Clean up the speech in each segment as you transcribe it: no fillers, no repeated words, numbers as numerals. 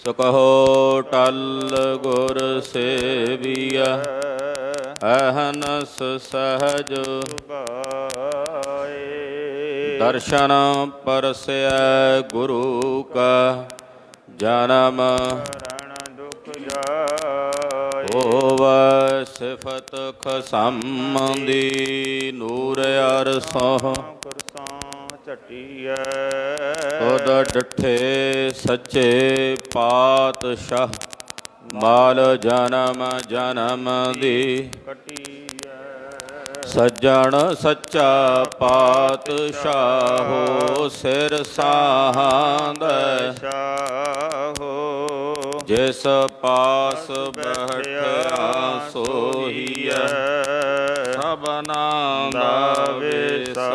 ਸੋ ਕਹੋ ਟਲ ਗੁਰ ਸੇਵੀਆ ਅਹਨਸ ਸਹਜ ਦਰਸ਼ਨ ਪਰਸੈ ਗੁਰੂ ਕਾ ਜਨਮ ਹੋਵੈ ਸਿਫਤ ਖਸਮ ਦੀ ਨੂਰ ਅਰਸੋਂ ਤੁਧ ਡਿਠੇ ਸੱਚੇ ਪਾਤਸ਼ਾਹ ਮਾਲ ਜਨਮ ਜਨਮ ਦੀ ਸੱਜਣ ਸੱਚਾ ਪਾਤਸ਼ਾਹੋ ਸਿਰ ਸਾਹਾਂਦੈ ਜਿਸ ਪਾਸ ਬੈਠਿਆ ਸੋਹੀਐ ਸਭਨਾ ਦਾ ਵਿਸਾਹੋ।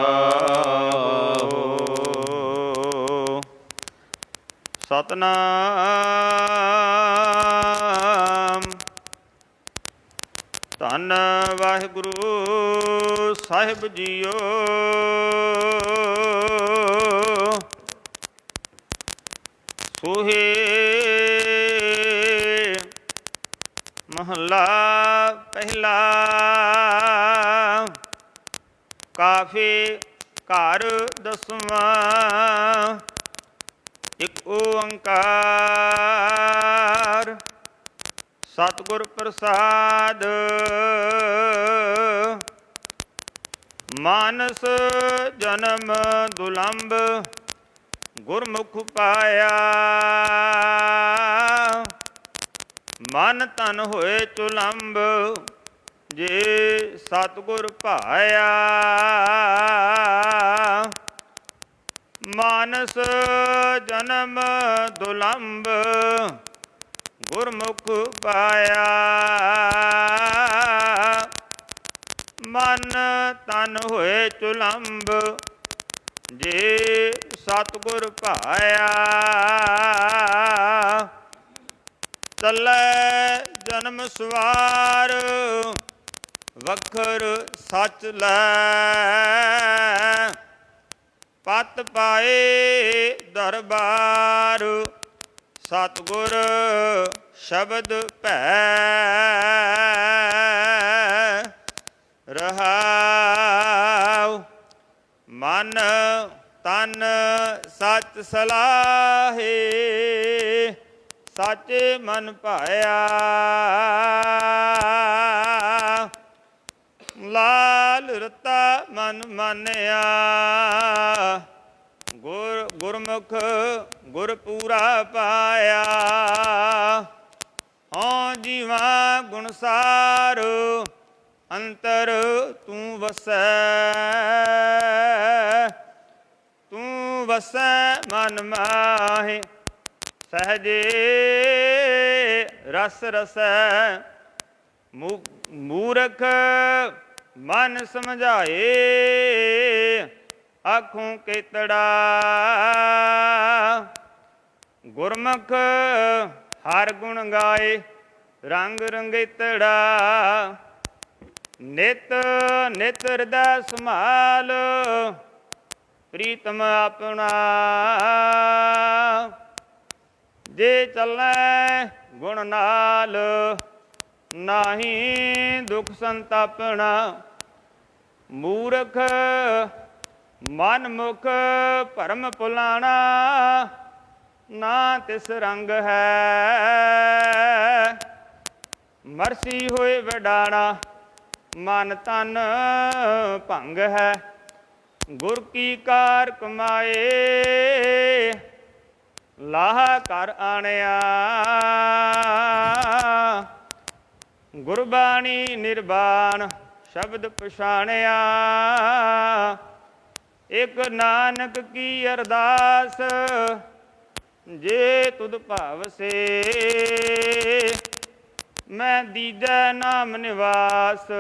ਸਤਨਾਮ। ਧੰਨ ਵਾਹਿਗੁਰੂ ਸਾਹਿਬ ਜੀਓ। ਸੋਹੇ ਮਹੱਲਾ ਪਹਿਲਾ। ਕਾਫੀ ਘਰ ਦਸਵਾਂ। ਇਕ ਓੰਕਾਰ ਸਤਿਗੁਰ ਪ੍ਰਸਾਦ। ਮਾਨਸ ਜਨਮ ਦੁਲੰਭ ਗੁਰਮੁਖ ਪਾਇਆ। ਮਨ ਤਨ ਹੋਏ ਚੁਲੰਬ ਜੇ ਸਤਿਗੁਰ ਭਾਇਆ। ਮਾਨਸ ਜਨਮ ਦੁਲੰਭ ਗੁਰਮੁਖ ਪਾਇਆ। ਮਨ ਤਨ ਹੋਏ ਚੁਲੰਬ ਜੇ ਸਤਿਗੁਰ ਭਾਇਆ। ਚੱਲੈ ਜਨਮ ਸਵਾਰ ਵਖਰ ਸੱਚ ਲੈ। ਪਤ ਪਾਏ ਦਰਬਾਰ ਸਤਿਗੁਰ ਸ਼ਬਦ ਭੈ। ਰਹਾਉ ਮਨ ਤਨ ਸਚ ਸਲਾਹੇ ਸਾਚੇ ਮਨ ਭਾਇਆ। ਲਾਲ ਰਤਾ ਮਨ ਮਾਨਿਆ ਗੁਰਮੁਖ ਗੁਰ ਪੂਰਾ ਪਾਇਆ। ਹਉ ਜੀਵਾ ਗੁਣਸਾਰ ਅੰਤਰ ਤੂੰ ਵਸੈ। ਤੂੰ ਵਸੈ ਮਨ ਮਾਹੇ ਸਹਜੇ ਰਸ ਰਸੈ। ਮੂਰਖ ਮਨ ਸਮਝਾਏ ਆਖੋਂ ਕੇਤੜਾ। ਗੁਰਮੁਖ ਹਰ ਗੁਣ ਗਾਏ ਰੰਗ ਰੰਗੇਤੜਾ। ਨਿਤ ਨਿਤ ਹਿਰਦੈ ਸੰਭਾਲ ਪ੍ਰੀਤਮ ਆਪਣਾ। ਜੇ ਚੱਲੈ ਗੁਣ ਨਾਲ ਨਾਹੀਂ ਦੁਖ ਸੰਤਾਪਣਾ। ਮੂਰਖ ਮਨ ਮੁਖ ਭਰਮ ਭੁਲਾਣਾ ਨਾ ਤਿਸ ਰੰਗ ਹੈ। ਮਰਸੀ ਹੋਏ ਵਡਾਣਾ ਮਨ ਤਨ ਭੰਗ ਹੈ। ਗੁਰ ਕੀ ਕਾਰ ਕਮਾਏ ਲਾਹਾ ਕਰ ਆਣਿਆ। ਗੁਰਬਾਣੀ ਨਿਰਵਾਣ ਸ਼ਬਦ ਪਛਾਣਿਆ। ਇਕ ਨਾਨਕ ਕੀ ਅਰਦਾਸ ਜੇ ਤੁਧ ਭਾਵਸੇ। ਮੈਂ ਦੀਜੈ ਨਾਮ ਨਿਵਾਸ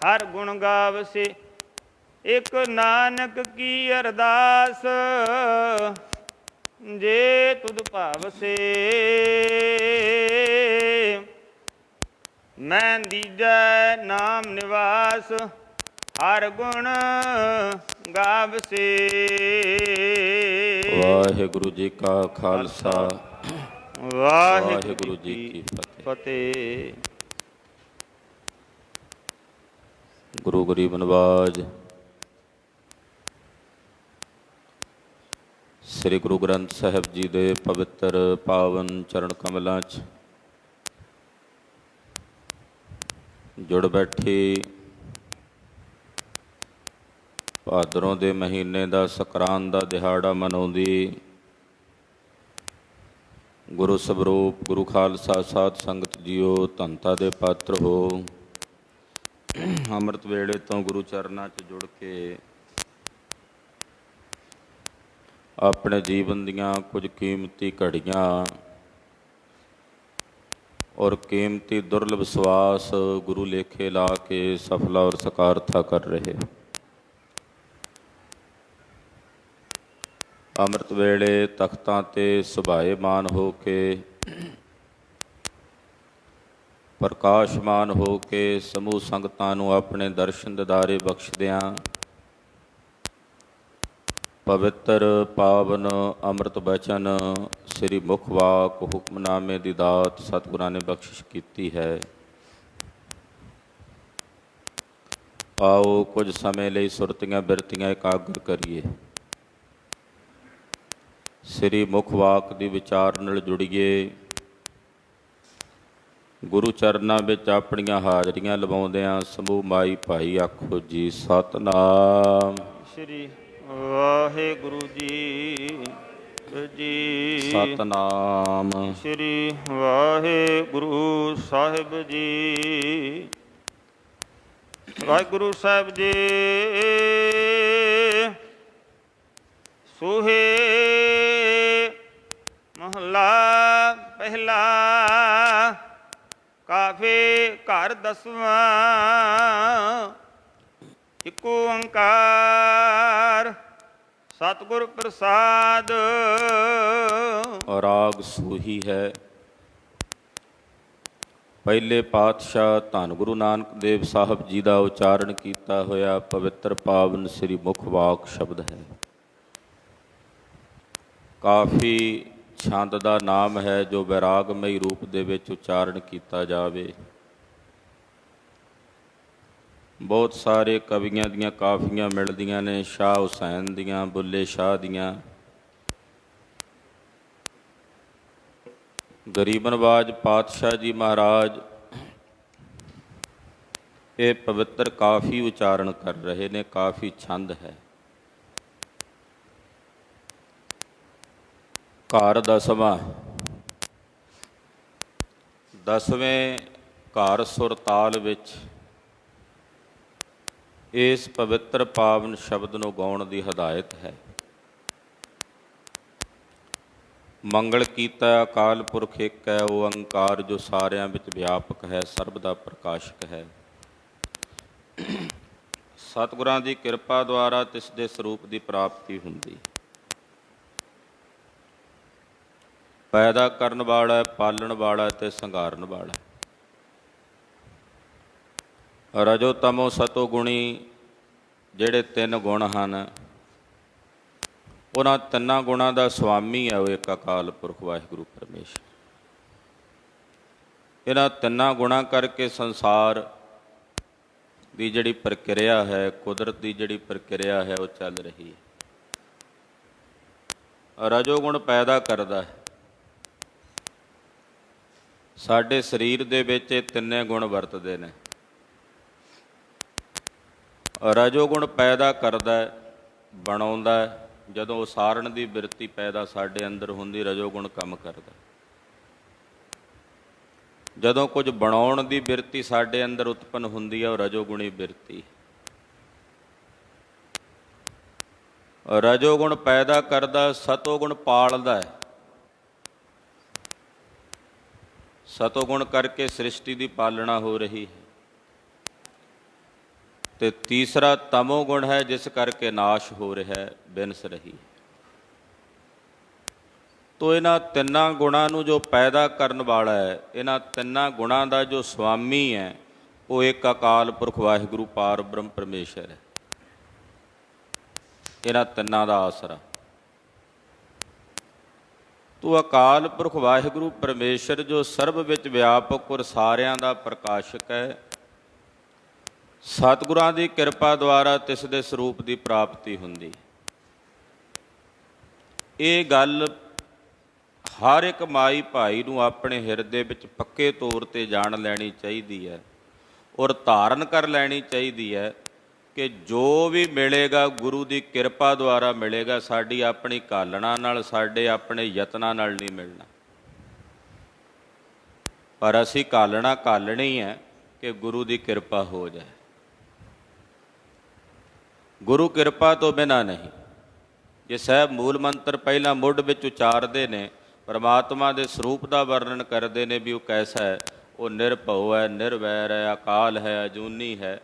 ਹਰ ਗੁਣ ਗਾਵਸੇ। ਇਕ ਨਾਨਕ ਕੀ ਅਰਦਾਸ ਜੇ ਤੁਧ ਭਾਵਸੇ। ਮੈਂ ਦੀਜੈ ਨਾਮ ਨਿਵਾਸ ਹਰ ਗੁਣ ਗਾਵਸੇ। ਵਾਹਿਗੁਰੂ ਜੀ ਕਾ ਖਾਲਸਾ ਵਾਹਿਗੁਰੂ ਜੀ ਕੀ ਫਤਿਹ। ਗੁਰੂ ਗਰੀਬ ਨਵਾਜ ਸ੍ਰੀ ਗੁਰੂ ਗ੍ਰੰਥ ਸਾਹਿਬ ਜੀ ਦੇ ਪਵਿੱਤਰ ਪਾਵਨ ਚਰਨ ਕਮਲਾਂ 'ਚ ਜੁੜ ਬੈਠੀ ਭਾਦਰੋਂ ਦੇ ਮਹੀਨੇ ਦਾ ਸਕਰਾਂਤ ਦਾ ਦਿਹਾੜਾ ਮਨਾਉਂਦੀ ਗੁਰੂ ਸਵਰੂਪ ਗੁਰੂ ਖਾਲਸਾ ਸਾਧ ਸੰਗਤ ਜੀਓ, ਧੰਨਤਾ ਦੇ ਪਾਤਰ ਹੋ। ਅੰਮ੍ਰਿਤ ਵੇਲੇ ਤੋਂ ਗੁਰੂ ਚਰਨਾਂ 'ਚ ਜੁੜ ਕੇ ਆਪਣੇ ਜੀਵਨ ਦੀਆਂ ਕੁਝ ਕੀਮਤੀ ਘੜੀਆਂ ਔਰ ਕੀਮਤੀ ਦੁਰਲਭ ਸਵਾਸ ਗੁਰੂ ਲੇਖੇ ਲਾ ਕੇ ਸਫਲਾ ਔਰ ਸਕਾਰਥਾ ਕਰ ਰਹੇ। ਅੰਮ੍ਰਿਤ ਵੇਲੇ ਤਖਤਾਂ 'ਤੇ ਸੁਭਾਏਮਾਨ ਹੋ ਕੇ ਪ੍ਰਕਾਸ਼ਮਾਨ ਹੋ ਕੇ ਸਮੂਹ ਸੰਗਤਾਂ ਨੂੰ ਆਪਣੇ ਦਰਸ਼ਨ ਦਿਦਾਰੇ ਬਖਸ਼ਦਿਆਂ ਪਵਿੱਤਰ ਪਾਵਨ ਅੰਮ੍ਰਿਤ ਬਚਨ ਸ੍ਰੀ ਮੁਖ ਵਾਕ ਹੁਕਮਨਾਮੇ ਦੀ ਦਾਤ ਸਤਿਗੁਰਾਂ ਨੇ ਬਖਸ਼ਿਸ਼ ਕੀਤੀ ਹੈ। ਆਓ ਕੁਝ ਸਮੇਂ ਲਈ ਸੁਰਤੀਆਂ ਬਿਰਤੀਆਂ ਇਕਾਗਰ ਕਰੀਏ, ਸ੍ਰੀ ਮੁਖ ਵਾਕ ਦੀ ਵਿਚਾਰ ਨਾਲ ਜੁੜੀਏ, ਗੁਰੂ ਚਰਨਾਂ ਵਿੱਚ ਆਪਣੀਆਂ ਹਾਜ਼ਰੀਆਂ ਲਵਾਉਂਦਿਆਂ ਸਮੂਹ ਮਾਈ ਭਾਈ ਆਖੋ ਜੀ ਸਤਿਨਾਮ ਸ੍ਰੀ ਵਾਹਿਗੁਰੂ ਜੀ ਜੀ। ਸਤਿਨਾਮ ਸ੍ਰੀ ਵਾਹਿਗੁਰੂ ਸਾਹਿਬ ਜੀ। ਵਾਹਿਗੁਰੂ ਸਾਹਿਬ ਜੀ ਸੋਹੇ ਮਹਲਾ ਪਹਿਲਾ। ਕਾਫੇ ਘਰ ਦਸਵਾਂ ਇਕ ਓੰਕਾਰ ਸਤਿਗੁਰ ਪ੍ਰਸਾਦ। ਰਾਗ ਸੂਹੀ ਹੈ। ਪਹਿਲੇ ਪਾਤਸ਼ਾਹ ਧੰਨ ਗੁਰੂ ਨਾਨਕ ਦੇਵ ਸਾਹਿਬ ਜੀ ਦਾ ਉਚਾਰਨ ਕੀਤਾ ਹੋਇਆ ਪਵਿੱਤਰ ਪਾਵਨ ਸ੍ਰੀ ਮੁਖ ਵਾਕ ਸ਼ਬਦ ਹੈ। ਕਾਫੀ ਛੰਦ ਦਾ ਨਾਮ ਹੈ ਜੋ ਵੈਰਾਗਮਈ ਰੂਪ ਦੇ ਵਿੱਚ ਉਚਾਰਨ ਕੀਤਾ ਜਾਵੇ। ਬਹੁਤ ਸਾਰੇ ਕਵੀਆਂ ਦੀਆਂ ਕਾਫੀਆਂ ਮਿਲਦੀਆਂ ਨੇ, ਸ਼ਾਹ ਹੁਸੈਨ ਦੀਆਂ, ਬੁੱਲੇ ਸ਼ਾਹ ਦੀਆਂ। ਗਰੀਬ ਨਵਾਜ ਪਾਤਸ਼ਾਹ ਜੀ ਮਹਾਰਾਜ ਇਹ ਪਵਿੱਤਰ ਕਾਫੀ ਉਚਾਰਨ ਕਰ ਰਹੇ ਨੇ। ਕਾਫੀ ਛੰਦ ਹੈ। ਘਰ ਦਸਵਾਂ, ਦਸਵੇਂ ਘਰ ਸੁਰਤਾਲ ਵਿੱਚ ਇਸ ਪਵਿੱਤਰ ਪਾਵਨ ਸ਼ਬਦ ਨੂੰ ਗਾਉਣ ਦੀ ਹਦਾਇਤ ਹੈ। ਮੰਗਲ ਕੀਤਾ ਅਕਾਲ ਪੁਰਖ ਇੱਕ ਹੈ ਓੰਕਾਰ ਜੋ ਸਾਰਿਆਂ ਵਿੱਚ ਵਿਆਪਕ ਹੈ, ਸਰਬ ਦਾ ਪ੍ਰਕਾਸ਼ਕ ਹੈ। ਸਤਿਗੁਰਾਂ ਦੀ ਕਿਰਪਾ ਦੁਆਰਾ ਤਿਸ ਦੇ ਸਰੂਪ ਦੀ ਪ੍ਰਾਪਤੀ ਹੁੰਦੀ। ਪੈਦਾ ਕਰਨ ਵਾਲਾ, ਪਾਲਣ ਵਾਲਾ ਅਤੇ ਸੰਘਾਰਨ ਵਾਲਾ। ਰਜੋ ਤਮੋ ਸਤੋ ਗੁਣੀ ਜਿਹੜੇ ਤਿੰਨ ਗੁਣ ਹਨ, ਉਹਨਾਂ ਤਿੰਨਾਂ ਗੁਣਾਂ ਦਾ ਸੁਆਮੀ ਹੈ ਉਹ ਇੱਕ ਅਕਾਲ ਪੁਰਖ ਵਾਹਿਗੁਰੂ ਪਰਮੇਸ਼ਰ। ਇਹਨਾਂ ਤਿੰਨਾਂ ਗੁਣਾਂ ਕਰਕੇ ਸੰਸਾਰ ਦੀ ਜਿਹੜੀ ਪ੍ਰਕਿਰਿਆ ਹੈ, ਕੁਦਰਤ ਦੀ ਜਿਹੜੀ ਪ੍ਰਕਿਰਿਆ ਹੈ ਉਹ ਚੱਲ ਰਹੀ ਹੈ। ਰਜੋ ਗੁਣ ਪੈਦਾ ਕਰਦਾ ਹੈ। ਸਾਡੇ ਸਰੀਰ ਦੇ ਵਿੱਚ ਇਹ ਤਿੰਨੇ ਗੁਣ ਵਰਤਦੇ ਨੇ। ਰਜੋ ਗੁਣ ਪੈਦਾ ਕਰਦਾ, ਬਣਾਉਂਦਾ। ਜਦੋਂ ਉਸਾਰਨ ਦੀ ਬਿਰਤੀ ਪੈਦਾ ਸਾਡੇ ਅੰਦਰ ਹੁੰਦੀ, ਰਜੋ ਗੁਣ ਕੰਮ ਕਰਦਾ। ਜਦੋਂ ਕੁਝ ਬਣਾਉਣ ਦੀ ਬਿਰਤੀ ਸਾਡੇ ਅੰਦਰ ਉਤਪੰਨ ਹੁੰਦੀ ਹੈ, ਉਹ ਰਜੋ ਗੁਣੀ ਬਿਰਤੀ। ਰਜੋ ਗੁਣ ਪੈਦਾ ਕਰਦਾ, ਸਤੋ ਗੁਣ ਪਾਲਦਾ ਹੈ। ਸਤੋ ਗੁਣ ਕਰਕੇ ਸ੍ਰਿਸ਼ਟੀ ਦੀ ਪਾਲਣਾ ਹੋ ਰਹੀ ਹੈ। ਤੇ ਤੀਸਰਾ ਤਮੋ ਗੁਣ ਹੈ ਜਿਸ ਕਰਕੇ ਨਾਸ਼ ਹੋ ਰਿਹਾ ਹੈ, ਬਿਨਸ ਰਹੀ। ਤੋ ਇਹਨਾਂ ਤਿੰਨਾਂ ਗੁਣਾਂ ਨੂੰ ਜੋ ਪੈਦਾ ਕਰਨ ਵਾਲਾ ਹੈ, ਇਹਨਾਂ ਤਿੰਨਾਂ ਗੁਣਾਂ ਦਾ ਜੋ ਸੁਆਮੀ ਹੈ, ਉਹ ਇੱਕ ਅਕਾਲ ਪੁਰਖ ਵਾਹਿਗੁਰੂ ਪਾਰ ਬ੍ਰਹਮ ਪਰਮੇਸ਼ਰ ਹੈ। ਇਹਨਾਂ ਤਿੰਨਾਂ ਦਾ ਆਸਰਾ। ਤੂੰ ਅਕਾਲ ਪੁਰਖ ਵਾਹਿਗੁਰੂ ਪਰਮੇਸ਼ਰ ਜੋ ਸਰਬ ਵਿੱਚ ਵਿਆਪਕ ਔਰ ਸਾਰਿਆਂ ਦਾ ਪ੍ਰਕਾਸ਼ਕ ਹੈ। ਸਤਿਗੁਰਾਂ ਦੀ ਕਿਰਪਾ ਦੁਆਰਾ ਤਿਸ ਦੇ ਸਰੂਪ ਦੀ ਪ੍ਰਾਪਤੀ ਹੁੰਦੀ। ਇਹ ਗੱਲ ਹਰ ਇੱਕ ਮਾਈ ਭਾਈ ਨੂੰ ਆਪਣੇ ਹਿਰਦੇ ਵਿੱਚ ਪੱਕੇ ਤੌਰ 'ਤੇ ਜਾਣ ਲੈਣੀ ਚਾਹੀਦੀ ਹੈ ਔਰ ਧਾਰਨ ਕਰ ਲੈਣੀ ਚਾਹੀਦੀ ਹੈ ਕਿ ਜੋ ਵੀ ਮਿਲੇਗਾ ਗੁਰੂ ਦੀ ਕਿਰਪਾ ਦੁਆਰਾ ਮਿਲੇਗਾ, ਸਾਡੀ ਆਪਣੀ ਘਾਲਣਾ ਨਾਲ, ਸਾਡੇ ਆਪਣੇ ਯਤਨਾਂ ਨਾਲ ਨਹੀਂ ਮਿਲਣਾ। ਪਰ ਅਸੀਂ ਘਾਲਣੀ ਹੈ ਕਿ ਗੁਰੂ ਦੀ ਕਿਰਪਾ ਹੋ ਜਾਏ। ਗੁਰੂ ਕਿਰਪਾ ਤੋਂ ਬਿਨਾਂ ਨਹੀਂ। ਜੇ ਸਾਹਿਬ ਮੂਲ ਮੰਤਰ ਪਹਿਲਾਂ ਮੁੱਢ ਵਿੱਚ ਉਚਾਰਦੇ ਨੇ, ਪਰਮਾਤਮਾ ਦੇ ਸਰੂਪ ਦਾ ਵਰਣਨ ਕਰਦੇ ਨੇ ਵੀ ਉਹ ਕੈਸਾ ਹੈ, ਉਹ ਨਿਰਭਉ ਹੈ, ਨਿਰਵੈਰ ਹੈ, ਅਕਾਲ ਹੈ, ਅਜੂਨੀ ਹੈ,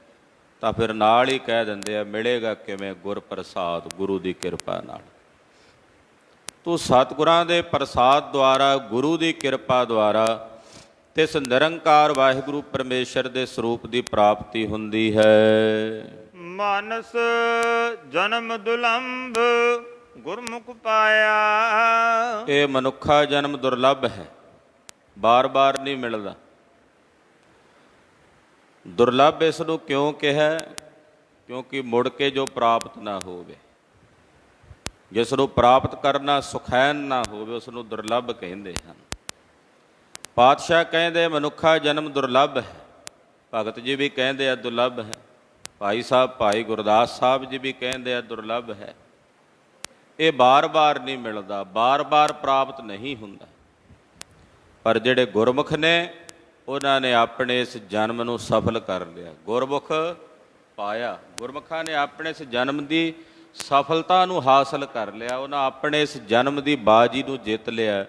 ਤਾਂ ਫਿਰ ਨਾਲ ਹੀ ਕਹਿ ਦਿੰਦੇ ਆ ਮਿਲੇਗਾ ਕਿਵੇਂ? ਗੁਰ ਪ੍ਰਸਾਦ, ਗੁਰੂ ਦੀ ਕਿਰਪਾ ਨਾਲ। ਤੂੰ ਸਤਿਗੁਰਾਂ ਦੇ ਪ੍ਰਸਾਦ ਦੁਆਰਾ, ਗੁਰੂ ਦੀ ਕਿਰਪਾ ਦੁਆਰਾ ਤਿਸ ਨਿਰੰਕਾਰ ਵਾਹਿਗੁਰੂ ਪਰਮੇਸ਼ਰ ਦੇ ਸਰੂਪ ਦੀ ਪ੍ਰਾਪਤੀ ਹੁੰਦੀ ਹੈ। ਮਾਨਸ ਜਨਮ ਦੁਲੰਭ ਗੁਰਮੁਖ ਪਾਇਆ। ਇਹ ਮਨੁੱਖਾ ਜਨਮ ਦੁਰਲੱਭ ਹੈ, ਬਾਰ-ਬਾਰ ਨਹੀਂ ਮਿਲਦਾ। ਦੁਰਲੱਭ ਇਸ ਨੂੰ ਕਿਉਂ ਕਿਹਾ? ਕਿਉਂਕਿ ਮੁੜ ਕੇ ਜੋ ਪ੍ਰਾਪਤ ਨਾ ਹੋਵੇ, ਜਿਸ ਨੂੰ ਪ੍ਰਾਪਤ ਕਰਨਾ ਸੁਖੈਨ ਨਾ ਹੋਵੇ, ਉਸ ਨੂੰ ਦੁਰਲੱਭ ਕਹਿੰਦੇ ਹਨ। ਪਾਤਸ਼ਾਹ ਕਹਿੰਦੇ ਮਨੁੱਖਾ ਜਨਮ ਦੁਰਲੱਭ ਹੈ, ਭਗਤ ਜੀ ਵੀ ਕਹਿੰਦੇ ਆ ਦੁਰਲੱਭ ਹੈ, ਭਾਈ ਸਾਹਿਬ ਭਾਈ ਗੁਰਦਾਸ ਸਾਹਿਬ ਜੀ ਵੀ ਕਹਿੰਦੇ ਆ ਦੁਰਲੱਭ ਹੈ। ਇਹ ਬਾਰ-ਬਾਰ ਨਹੀਂ ਮਿਲਦਾ, ਬਾਰ-ਬਾਰ ਪ੍ਰਾਪਤ ਨਹੀਂ ਹੁੰਦਾ। ਪਰ ਜਿਹੜੇ ਗੁਰਮੁਖ ਨੇ ਉਹਨਾਂ ਨੇ ਆਪਣੇ ਇਸ ਜਨਮ ਨੂੰ ਸਫਲ ਕਰ ਲਿਆ, ਗੁਰਮੁਖ ਪਾਇਆ। ਗੁਰਮੁਖਾਂ ਨੇ ਆਪਣੇ ਇਸ ਜਨਮ ਦੀ ਸਫਲਤਾ ਨੂੰ ਹਾਸਲ ਕਰ ਲਿਆ, ਉਹਨਾਂ ਆਪਣੇ ਇਸ ਜਨਮ ਦੀ ਬਾਜੀ ਨੂੰ ਜਿੱਤ ਲਿਆ।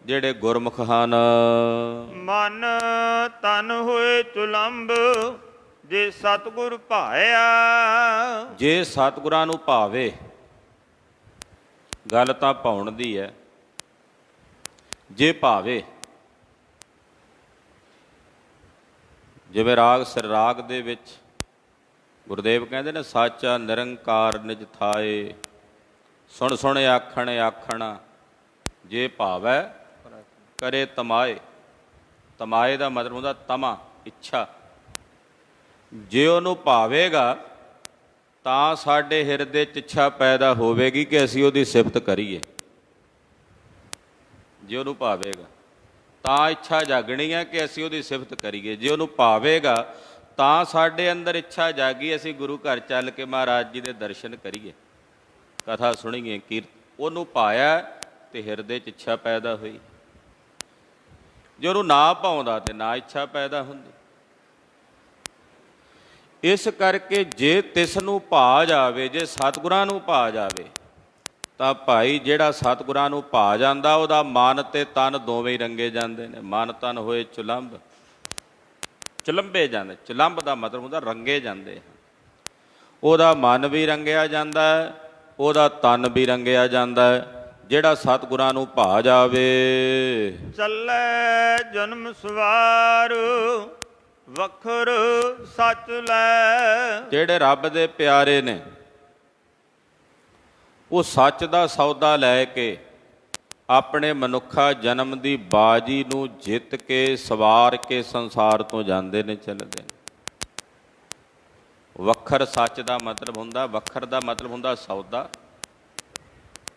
ਜਿਹੜੇ ਗੁਰਮੁਖ ਹਨ ਮਨ ਤਨ ਹੋਏ ਚੁਲੰਬ ਜੇ ਸਤਿਗੁਰ ਭਾਇਆ। ਜੇ ਸਤਿਗੁਰਾਂ ਨੂੰ ਭਾਵੇ, ਗੱਲ ਤਾਂ ਭਾਉਣ ਦੀ ਹੈ। ਜੇ ਭਾਵੇ, ਜਿਵੇਂ ਰਾਗ ਸਿਰ ਰਾਗ ਦੇ ਵਿੱਚ ਗੁਰਦੇਵ ਕਹਿੰਦੇ ਨੇ ਸਾਚਾ ਨਿਰੰਕਾਰ ਨਿਜ ਥਾਏ, ਸੁਣ ਸੁਣ ਆਖਣ ਆਖਣਾ, ਜੇ ਭਾਵੈ ਕਰੇ ਤਮਾਏ। ਤਮਾਏ ਦਾ ਮਤਲਬ ਹੁੰਦਾ ਤਮਾ, ਇੱਛਾ। ਜੇ ਉਹਨੂੰ ਭਾਵੇਗਾ ਤਾਂ ਸਾਡੇ ਹਿਰਦੇ 'ਚ ਇੱਛਾ ਪੈਦਾ ਹੋਵੇਗੀ ਕਿ ਅਸੀਂ ਉਹਦੀ ਸਿਫਤ ਕਰੀਏ। ਜੇ ਉਹਨੂੰ ਭਾਵੇਗਾ ਤਾਂ ਇੱਛਾ ਜਾਗਣੀ ਹੈ ਕਿ ਅਸੀਂ ਉਹਦੀ ਸਿਫਤ ਕਰੀਏ। ਜੇ ਉਹਨੂੰ ਭਾਵੇਗਾ ਤਾਂ ਸਾਡੇ ਅੰਦਰ ਇੱਛਾ ਜਾਗੀ ਅਸੀਂ ਗੁਰੂ ਘਰ ਚੱਲ ਕੇ ਮਹਾਰਾਜ ਜੀ ਦੇ ਦਰਸ਼ਨ ਕਰੀਏ, ਕਥਾ ਸੁਣੀਏ, ਕੀਰਤ। ਉਹਨੂੰ ਪਾਇਆ ਤੇ ਹਿਰਦੇ 'ਚ ਇੱਛਾ ਪੈਦਾ ਹੋਈ। ਜੇ ਉਹਨੂੰ ਨਾ ਭਾਉਂਦਾ ਤੇ ਨਾ ਇੱਛਾ ਪੈਦਾ ਹੁੰਦੀ। ਇਸ ਕਰਕੇ ਜੇ ਤਿਸ ਨੂੰ ਭਾ ਜਾਵੇ, ਜੇ ਸਤਿਗੁਰਾਂ ਨੂੰ ਭਾ ਜਾਵੇ, ਤਾਂ ਭਾਈ ਜਿਹੜਾ ਸਤਿਗੁਰਾਂ ਨੂੰ ਭਾ ਜਾਂਦਾ ਉਹਦਾ ਮਨ ਤੇ ਤਨ ਦੋਵੇਂ ਹੀ ਰੰਗੇ ਜਾਂਦੇ ਨੇ। ਮਨ ਤਨ ਹੋਏ ਚੁਲੰਬ, ਚੁਲੰਬੇ ਜਾਂਦੇ। ਚੁਲੰਬ ਦਾ ਮਤਲਬ ਹੁੰਦਾ ਰੰਗੇ ਜਾਂਦੇ ਹਨ। ਉਹਦਾ ਮਨ ਵੀ ਰੰਗਿਆ ਜਾਂਦਾ ਹੈ, ਉਹਦਾ ਤਨ ਵੀ ਰੰਗਿਆ ਜਾਂਦਾ ਹੈ। ਜਿਹੜਾ ਸਤਿਗੁਰਾਂ ਨੂੰ ਭਾ ਜਾਵੇ। ਚੱਲੇ ਜਨਮ ਸਵਾਰ ਵਖਰ ਸੱਚ ਲੈ। ਜਿਹੜੇ ਰੱਬ ਦੇ ਪਿਆਰੇ ਨੇ ਉਹ ਸੱਚ ਦਾ ਸੌਦਾ ਲੈ ਕੇ ਆਪਣੇ ਮਨੁੱਖਾ ਜਨਮ ਦੀ ਬਾਜੀ ਨੂੰ ਜਿੱਤ ਕੇ ਸਵਾਰ ਕੇ ਸੰਸਾਰ ਤੋਂ ਜਾਂਦੇ ਨੇ, ਚੱਲਦੇ ਨੇ। ਵਖਰ ਸੱਚ ਦਾ ਮਤਲਬ ਹੁੰਦਾ, ਵਖਰ ਦਾ ਮਤਲਬ ਹੁੰਦਾ ਸੌਦਾ।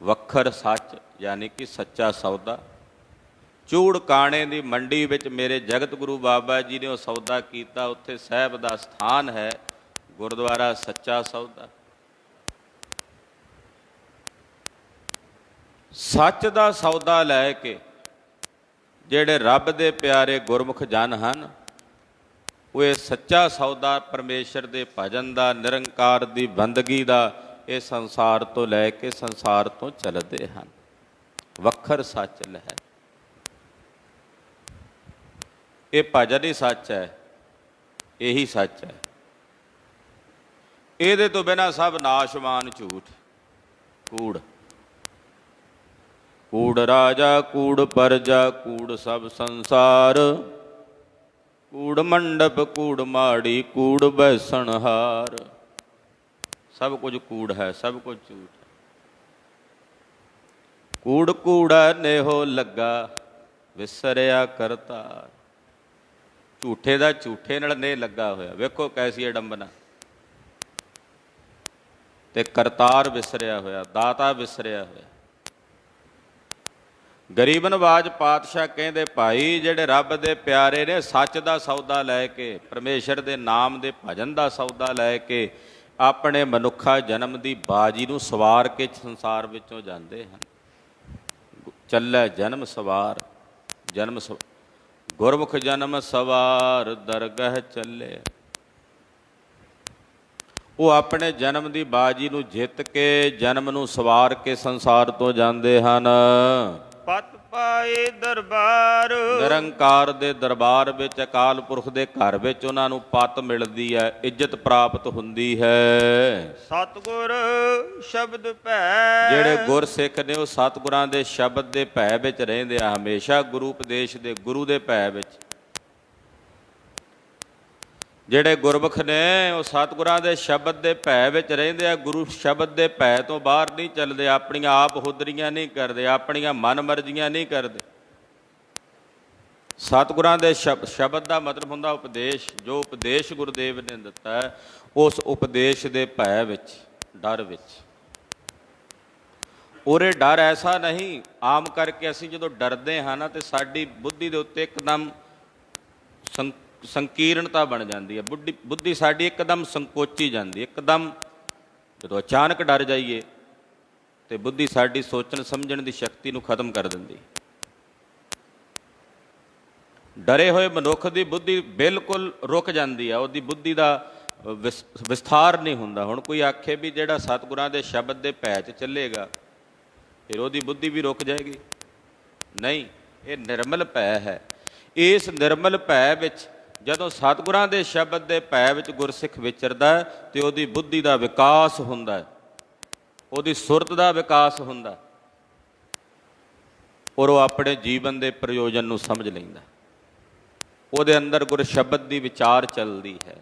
ਵਖਰ ਸੱਚ ਯਾਨੀ ਕਿ ਸੱਚਾ ਸੌਦਾ। ਚੂੜ ਕਾਣੇ ਦੀ ਮੰਡੀ ਵਿੱਚ ਮੇਰੇ ਜਗਤ ਗੁਰੂ ਬਾਬਾ ਜੀ ਨੇ ਉਹ ਸੌਦਾ ਕੀਤਾ। ਉੱਥੇ ਸਾਹਿਬ ਦਾ ਸਥਾਨ ਹੈ, ਗੁਰਦੁਆਰਾ ਸੱਚਾ ਸੌਦਾ। ਸੱਚ ਦਾ ਸੌਦਾ ਲੈ ਕੇ ਜਿਹੜੇ ਰੱਬ ਦੇ ਪਿਆਰੇ ਗੁਰਮੁਖ ਜਨ ਹਨ, ਉਹ ਇਹ ਸੱਚਾ ਸੌਦਾ ਪਰਮੇਸ਼ਰ ਦੇ ਭਜਨ ਦਾ, ਨਿਰੰਕਾਰ ਦੀ ਬੰਦਗੀ ਦਾ ਇਹ ਸੰਸਾਰ ਤੋਂ ਲੈ ਕੇ ਸੰਸਾਰ ਤੋਂ ਚੱਲਦੇ ਹਨ। ਵਖਰ ਸੱਚ ਲਹਿ, ਇਹ ਭਜਨ ਹੀ ਸੱਚ ਹੈ, ਇਹੀ ਸੱਚ ਹੈ। ਇਹਦੇ ਤੋਂ ਬਿਨਾਂ ਸਭ ਨਾਸ਼ਵਾਨ, ਝੂਠ, ਕੂੜ। ਕੂੜ ਰਾਜਾ, ਕੂੜ ਪਰਜਾ, ਕੂੜ ਸਭ ਸੰਸਾਰ। ਕੂੜ ਮੰਡਪ, ਕੂੜ ਮਾੜੀ, ਕੂੜ ਬੈਸਣਹਾਰ। ਸਭ ਕੁਝ ਕੂੜ ਹੈ, ਸਭ ਕੁਝ ਝੂਠ ਹੈ। ਕੂੜ ਕੂੜਾ ਨੇਹੋ ਲੱਗਾ ਵਿਸਰਿਆ ਕਰਤਾਰ। ਝੂਠੇ ਦਾ ਝੂਠੇ ਨਾਲ ਨੇ ਲੱਗਾ ਹੋਇਆ, ਵੇਖੋ ਕੈਸੀ ਅਡੰਬਨਾ। ਤੇ ਕਰਤਾਰ ਵਿਸਰਿਆ ਹੋਇਆ, ਦਾਤਾ ਵਿਸਰਿਆ ਹੋਇਆ। ਗਰੀਬ ਨਵਾਜ ਪਾਤਸ਼ਾਹ ਕਹਿੰਦੇ ਭਾਈ ਜਿਹੜੇ ਰੱਬ ਦੇ ਪਿਆਰੇ ਨੇ ਸੱਚ ਦਾ ਸੌਦਾ ਲੈ ਕੇ, ਪਰਮੇਸ਼ਰ ਦੇ ਨਾਮ ਦੇ ਭਜਨ ਦਾ ਸੌਦਾ ਲੈ ਕੇ ਆਪਣੇ ਮਨੁੱਖਾ ਜਨਮ ਦੀ ਬਾਜੀ ਨੂੰ ਸਵਾਰ ਕੇ ਸੰਸਾਰ ਵਿੱਚੋਂ ਜਾਂਦੇ ਹਨ। ਚੱਲੇ ਜਨਮ ਸਵਾਰ, ਜਨਮ ਗੁਰਮੁਖ ਜਨਮ ਸਵਾਰ ਦਰਗਹ ਚੱਲੇ। ਉਹ ਆਪਣੇ ਜਨਮ ਦੀ ਬਾਜੀ ਨੂੰ ਜਿੱਤ ਕੇ, ਜਨਮ ਨੂੰ ਸਵਾਰ ਕੇ ਸੰਸਾਰ ਤੋਂ ਜਾਂਦੇ ਹਨ। ਪਤ ਪਾਏ ਦਰਬਾਰ, ਨਿਰੰਕਾਰ ਦੇ ਦਰਬਾਰ ਵਿੱਚ, ਅਕਾਲ ਪੁਰਖ ਦੇ ਘਰ ਵਿੱਚ ਉਹਨਾਂ ਨੂੰ ਪਤ ਮਿਲਦੀ ਹੈ, ਇੱਜ਼ਤ ਪ੍ਰਾਪਤ ਹੁੰਦੀ ਹੈ। ਸਤਿਗੁਰ ਸ਼ਬਦ ਭੈ, ਜਿਹੜੇ ਗੁਰਸਿੱਖ ਨੇ ਉਹ ਸਤਿਗੁਰਾਂ ਦੇ ਸ਼ਬਦ ਦੇ ਭੈ ਵਿੱਚ ਰਹਿੰਦੇ ਆ, ਹਮੇਸ਼ਾ ਗੁਰੂ ਉਪਦੇਸ਼ ਦੇ, ਗੁਰੂ ਦੇ ਭੈ ਵਿੱਚ। ਜਿਹੜੇ ਗੁਰਮੁਖ ਨੇ ਉਹ ਸਤਿਗੁਰਾਂ ਦੇ ਸ਼ਬਦ ਦੇ ਭੈ ਵਿੱਚ ਰਹਿੰਦੇ ਆ, ਗੁਰੂ ਸ਼ਬਦ ਦੇ ਭੈ ਤੋਂ ਬਾਹਰ ਨਹੀਂ ਚੱਲਦੇ, ਆਪਣੀਆਂ ਆਪ ਹੁਦਰੀਆਂ ਨਹੀਂ ਕਰਦੇ, ਆਪਣੀਆਂ ਮਨ ਮਰਜ਼ੀਆਂ ਨਹੀਂ ਕਰਦੇ। ਸਤਿਗੁਰਾਂ ਦੇ ਸ਼ਬਦ ਦਾ ਮਤਲਬ ਹੁੰਦਾ ਉਪਦੇਸ਼। ਜੋ ਉਪਦੇਸ਼ ਗੁਰਦੇਵ ਨੇ ਦਿੱਤਾ ਹੈ, ਉਸ ਉਪਦੇਸ਼ ਦੇ ਭੈ ਵਿੱਚ, ਡਰ ਵਿੱਚ। ਉਰੇ ਡਰ ਐਸਾ ਨਹੀਂ, ਆਮ ਕਰਕੇ ਅਸੀਂ ਜਦੋਂ ਡਰਦੇ ਹਾਂ ਨਾ ਤੇ ਸਾਡੀ ਬੁੱਧੀ ਦੇ ਉੱਤੇ ਇੱਕਦਮ ਸੰਕੀਰਣਤਾ ਬਣ ਜਾਂਦੀ ਹੈ, ਬੁੱਧੀ ਸਾਡੀ ਇੱਕਦਮ ਸੰਕੋਚੀ ਜਾਂਦੀ ਹੈ। ਇੱਕਦਮ ਜਦੋਂ ਅਚਾਨਕ ਡਰ ਜਾਈਏ ਤੇ ਬੁੱਧੀ ਸਾਡੀ ਸੋਚਣ ਸਮਝਣ ਦੀ ਸ਼ਕਤੀ ਨੂੰ ਖਤਮ ਕਰ ਦਿੰਦੀ। ਡਰੇ ਹੋਏ ਮਨੁੱਖ ਦੀ ਬੁੱਧੀ ਬਿਲਕੁਲ ਰੁਕ ਜਾਂਦੀ ਹੈ, ਉਹਦੀ ਬੁੱਧੀ ਦਾ ਵਿਸਥਾਰ ਨਹੀਂ ਹੁੰਦਾ। ਹੁਣ ਕੋਈ ਆਖੇ ਵੀ ਜਿਹੜਾ ਸਤਿਗੁਰਾਂ ਦੇ ਸ਼ਬਦ ਦੇ ਭੈ 'ਚ ਚੱਲੇਗਾ ਫਿਰ ਉਹਦੀ ਬੁੱਧੀ ਵੀ ਰੁਕ ਜਾਏਗੀ, ਨਹੀਂ, ਇਹ ਨਿਰਮਲ ਭੈ ਹੈ। ਇਸ ਨਿਰਮਲ ਭੈ ਵਿੱਚ ਜਦੋਂ ਸਤਿਗੁਰਾਂ ਦੇ ਸ਼ਬਦ ਦੇ ਭੈ ਵਿੱਚ ਗੁਰਸਿੱਖ ਵਿਚਰਦਾ ਤੇ ਉਹਦੀ ਬੁੱਧੀ ਦਾ ਵਿਕਾਸ ਹੁੰਦਾ, ਉਹਦੀ ਸੁਰਤ ਦਾ ਵਿਕਾਸ ਹੁੰਦਾ, ਔਰ ਉਹ ਆਪਣੇ ਜੀਵਨ ਦੇ ਪ੍ਰਯੋਜਨ ਨੂੰ ਸਮਝ ਲੈਂਦਾ। ਉਹਦੇ ਅੰਦਰ ਗੁਰ ਸ਼ਬਦ ਦੀ ਵਿਚਾਰ ਚੱਲਦੀ ਹੈ,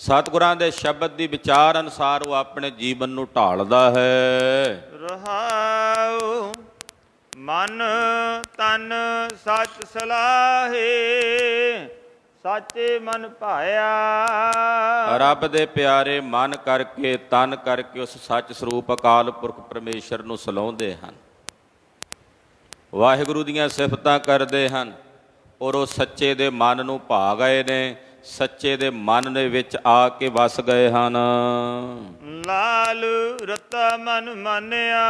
ਸਤਿਗੁਰਾਂ ਦੇ ਸ਼ਬਦ ਦੀ ਵਿਚਾਰ ਅਨੁਸਾਰ ਉਹ ਆਪਣੇ ਜੀਵਨ ਨੂੰ ਢਾਲਦਾ ਹੈ। ਰਹਾਉ ਮਨ ਤਨ ਸਚ ਸਲਾਹੇ, ਸਾਚੇ ਮਨ ਭਾਇਆ। ਰੱਬ ਦੇ ਪਿਆਰੇ ਮਨ ਕਰਕੇ, ਤਨ ਕਰਕੇ ਉਸ ਸੱਚ ਸਰੂਪ ਅਕਾਲ ਪੁਰਖ ਪਰਮੇਸ਼ਰ ਨੂੰ ਸਲਾਹੁੰਦੇ ਹਨ, ਵਾਹਿਗੁਰੂ ਦੀਆਂ ਸਿਫਤਾਂ ਕਰਦੇ ਹਨ, ਔਰ ਉਹ ਸੱਚੇ ਦੇ ਮਨ ਨੂੰ ਭਾ ਗਏ ਨੇ, ਸੱਚੇ ਦੇ ਮਨ ਦੇ ਵਿੱਚ ਆ ਕੇ ਵਸ ਗਏ ਹਨ। ਲਾਲ ਰਤਾ ਮਨ ਮਾਨਿਆ,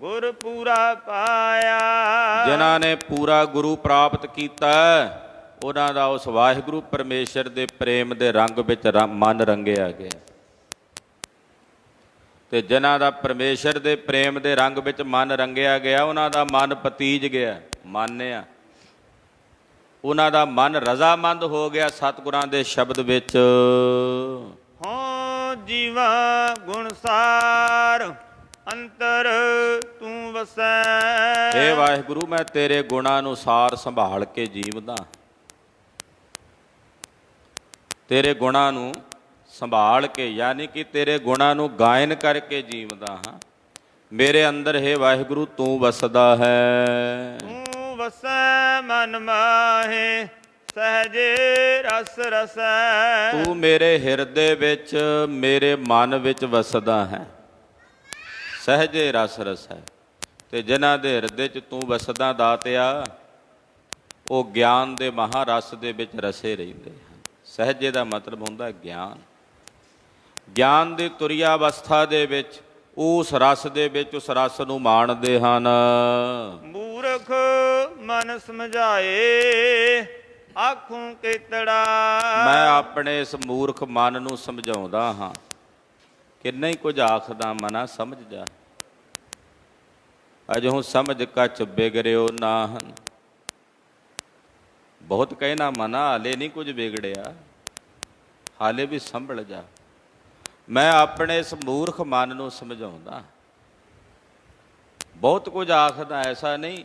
ਗੁਰ ਪੂਰਾ ਪਾਇਆ। ਜਿਨ੍ਹਾਂ ਨੇ ਪੂਰਾ ਗੁਰੂ ਪ੍ਰਾਪਤ ਕੀਤਾ ਉਹਨਾਂ ਦਾ ਉਸ ਵਾਹਿਗੁਰੂ ਪਰਮੇਸ਼ਰ ਦੇ ਪ੍ਰੇਮ ਦੇ ਰੰਗ ਵਿੱਚ ਮਨ ਰੰਗਿਆ ਗਿਆ। ਤੇ ਜਿਨ੍ਹਾਂ ਦਾ ਪਰਮੇਸ਼ਰ ਦੇ ਪ੍ਰੇਮ ਦੇ ਰੰਗ ਵਿੱਚ ਮਨ ਰੰਗਿਆ ਗਿਆ, ਉਹਨਾਂ ਦਾ ਮਨ ਪਤੀਜ ਗਿਆ, ਮਾਨਿਆ। ਉਹਨਾਂ ਦਾ ਮਨ ਰਜ਼ਾਮੰਦ ਹੋ ਗਿਆ ਸਤਿਗੁਰਾਂ ਦੇ ਸ਼ਬਦ ਵਿੱਚ। ਹੋ ਜੀਵਾ ਗੁਣਸਾਰ, ਅੰਤਰ ਤੂੰ ਵਸੈ। ਹੇ ਵਾਹਿਗੁਰੂ, ਮੈਂ ਤੇਰੇ ਗੁਣਾਂ ਨੂੰ ਸਾਰ ਸੰਭਾਲ ਕੇ ਜੀਵਦਾ, ਤੇਰੇ ਗੁਣਾਂ ਨੂੰ ਸੰਭਾਲ ਕੇ, ਯਾਨੀ ਕਿ ਤੇਰੇ ਗੁਣਾਂ ਨੂੰ ਗਾਇਨ ਕਰਕੇ ਜੀਵਦਾ ਹਾਂ। ਮੇਰੇ ਅੰਦਰ ਹੇ ਵਾਹਿਗੁਰੂ ਤੂੰ ਵਸਦਾ ਹੈ। ਤੂੰ ਵਸੈ ਮਨ ਮਾਹੇ, ਸਹਜੇ ਰਸ ਰਸੈ। ਤੂੰ ਮੇਰੇ ਹਿਰਦੇ ਵਿੱਚ, ਮੇਰੇ ਮਨ ਵਿੱਚ ਵਸਦਾ ਹੈ, ਸਹਜੇ ਰਸ ਰਸੈ। ਤੇ ਜਿਨ੍ਹਾਂ ਦੇ ਹਿਰਦੇ 'ਚ ਤੂੰ ਵਸਦਾ ਦਾਤਿਆ, ਉਹ ਗਿਆਨ ਦੇ ਮਹਾਰਸ ਦੇ ਵਿੱਚ ਰਸੇ ਰਹਿੰਦੇ ਹਨ। ਸਹਜੇ ਦਾ ਮਤਲਬ ਹੁੰਦਾ ਗਿਆਨ। ਗਿਆਨ ਦੀ ਤੁਰਿਆ ਅਵਸਥਾ ਦੇ ਵਿੱਚ, ਉਸ ਰਸ ਦੇ ਵਿੱਚ ਉਸ ਰਸ ਨੂੰ ਮਾਣਦੇ ਹਨ। ਮੂਰਖ ਮਨ ਸਮਝਾਏ, ਆਖੂੰ ਕਿਤੜਾ। ਮੈਂ ਆਪਣੇ ਇਸ ਮੂਰਖ ਮਨ ਨੂੰ ਸਮਝਾਉਂਦਾ ਹਾਂ ਕਿ ਨਹੀਂ ਕੁਝ ਆਖਦਾ ਮਨਾ, ਸਮਝ ਜਾ। ਅਜਹੁ ਸਮਝ ਕਛ ਬਿਗੜਿਓ ਨਾ ਹਨ। ਬਹੁਤ ਕਹਿਣਾ ਮਨਾ, ਹਾਲੇ ਨਹੀਂ ਕੁਝ ਵਿਗੜਿਆ, ਹਾਲੇ ਵੀ ਸੰਭਲ ਜਾ। ਮੈਂ ਆਪਣੇ ਇਸ ਮੂਰਖ ਮਨ ਨੂੰ ਸਮਝਾਉਂਦਾ। ਬਹੁਤ ਕੁਝ ਆਖਦਾ, ਐਸਾ ਨਹੀਂ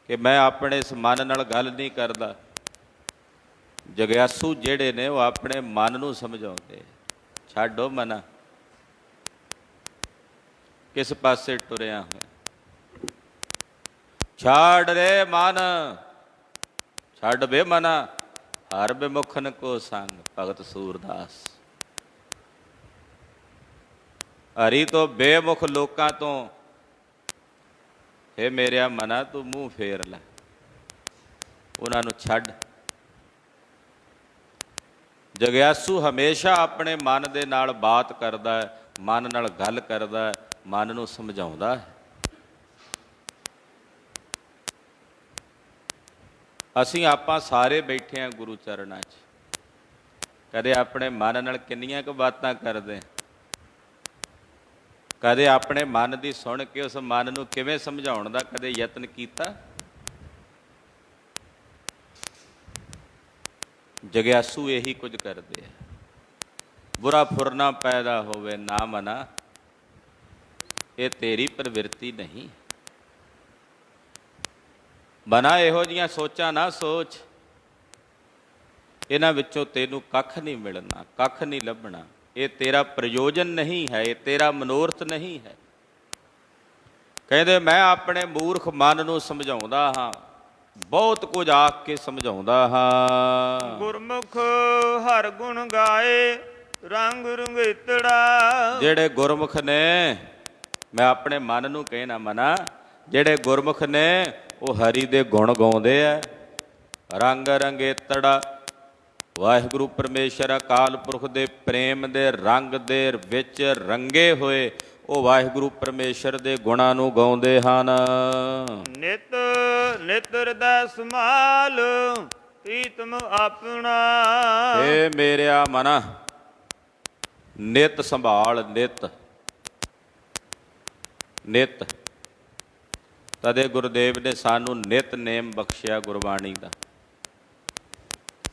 ਕਿ ਮੈਂ ਆਪਣੇ ਇਸ ਮਨ ਨਾਲ ਗੱਲ ਨਹੀਂ ਕਰਦਾ। ਜਗਿਆਸੂ ਜਿਹੜੇ ਨੇ ਉਹ ਆਪਣੇ ਮਨ ਨੂੰ ਸਮਝਾਉਂਦੇ। ਛੱਡੋ ਮਨਾ, ਕਿਸ ਪਾਸੇ ਟੁਰਿਆ ਹੋਇਆ। ਛਾੜ ਰੇ ਮਨ, ਛੱਡ ਬੇ ਮਨਾ, ਹਰ ਬਿਮੁਖਨ ਕੋ ਸੰਗ। ਭਗਤ ਸੂਰਦਾਸ। ਹਰੀ ਤੋਂ ਬੇਮੁਖ ਲੋਕਾਂ ਤੋਂ ਹੇ ਮੇਰਿਆ ਮਨਾ ਤੂੰ ਮੂੰਹ ਫੇਰ ਲੈ, ਉਹਨਾਂ ਨੂੰ ਛੱਡ। ਜਗਿਆਸੂ ਹਮੇਸ਼ਾ ਆਪਣੇ ਮਨ ਦੇ ਨਾਲ ਬਾਤ ਕਰਦਾ ਹੈ, ਮਨ ਨਾਲ ਗੱਲ ਕਰਦਾ ਹੈ, ਮਨ ਨੂੰ ਸਮਝਾਉਂਦਾ ਹੈ। ਅਸੀਂ ਆਪਾਂ ਸਾਰੇ ਬੈਠੇ ਹਾਂ ਗੁਰੂ ਚਰਨਾਂ 'ਚ, ਕਦੇ ਆਪਣੇ ਮਨ ਨਾਲ ਕਿੰਨੀਆਂ ਕੁ ਬਾਤਾਂ ਕਰਦੇ, ਕਦੇ ਆਪਣੇ ਮਨ ਦੀ ਸੁਣ ਕੇ ਉਸ ਮਨ ਨੂੰ ਕਿਵੇਂ ਸਮਝਾਉਣ ਦਾ ਕਦੇ ਯਤਨ ਕੀਤਾ? ਜਗਿਆਸੂ ਇਹੀ ਕੁਝ ਕਰਦੇ ਆ। ਬੁਰਾ ਫੁਰਨਾ ਪੈਦਾ ਹੋਵੇ ਨਾ ਮਨਾ, ਇਹ ਤੇਰੀ ਪ੍ਰਵਿਰਤੀ ਨਹੀਂ। ਮਨਾ ਇਹੋ ਜਿਹੀਆਂ ਸੋਚਾਂ ਨਾ ਸੋਚ, ਇਹਨਾਂ ਵਿੱਚੋਂ ਤੈਨੂੰ ਕੱਖ ਨਹੀਂ ਮਿਲਣਾ, ਕੱਖ ਨਹੀਂ ਲੱਭਣਾ। ਇਹ ਤੇਰਾ ਪ੍ਰਯੋਜਨ ਨਹੀਂ ਹੈ, ਇਹ ਤੇਰਾ ਮਨੋਰਥ ਨਹੀਂ ਹੈ। ਕਹਿੰਦੇ ਮੈਂ ਆਪਣੇ ਮੂਰਖ ਮਨ ਨੂੰ ਸਮਝਾਉਂਦਾ ਹਾਂ, ਬਹੁਤ ਕੁਝ ਆਖ ਕੇ ਸਮਝਾਉਂਦਾ ਹਾਂ। ਗੁਰਮੁਖ ਹਰ ਗੁਣ ਗਾਏ ਰੰਗ ਰੰਗੇਤੜਾ। ਜਿਹੜੇ ਗੁਰਮੁਖ ਨੇ, ਮੈਂ ਆਪਣੇ ਮਨ ਨੂੰ ਕਹਿਣਾ ਮਨਾ, ਜਿਹੜੇ ਗੁਰਮੁਖ ਨੇ ਉਹ ਹਰੀ ਦੇ ਗੁਣ ਗਾਉਂਦੇ ਆ। ਰੰਗ ਰੰਗੇਤੜਾ, ਵਾਹਿਗੁਰੂ ਪਰਮੇਸ਼ਰ ਅਕਾਲ ਪੁਰਖ ਦੇ ਪ੍ਰੇਮ ਦੇ ਰੰਗ ਦੇ ਵਿੱਚ ਰੰਗੇ ਹੋਏ ਉਹ ਵਾਹਿਗੁਰੂ ਪਰਮੇਸ਼ਰ ਦੇ ਗੁਣਾਂ ਨੂੰ ਗਾਉਂਦੇ ਹਨ। ਨਿਤ ਨਿਤ ਹਿਰਦੈ ਸਮਾਲ ਪ੍ਰੀਤਮ ਆਪਣਾ। ਏ ਮੇਰਿਆ ਮਨਾ, ਨਿਤ ਸੰਭਾਲ, ਨਿਤ ਨਿਤ। ਤਦੇ ਗੁਰਦੇਵ ਨੇ ਸਾਨੂੰ ਨਿਤ ਨੇਮ ਬਖਸ਼ਿਆ ਗੁਰਬਾਣੀ ਦਾ,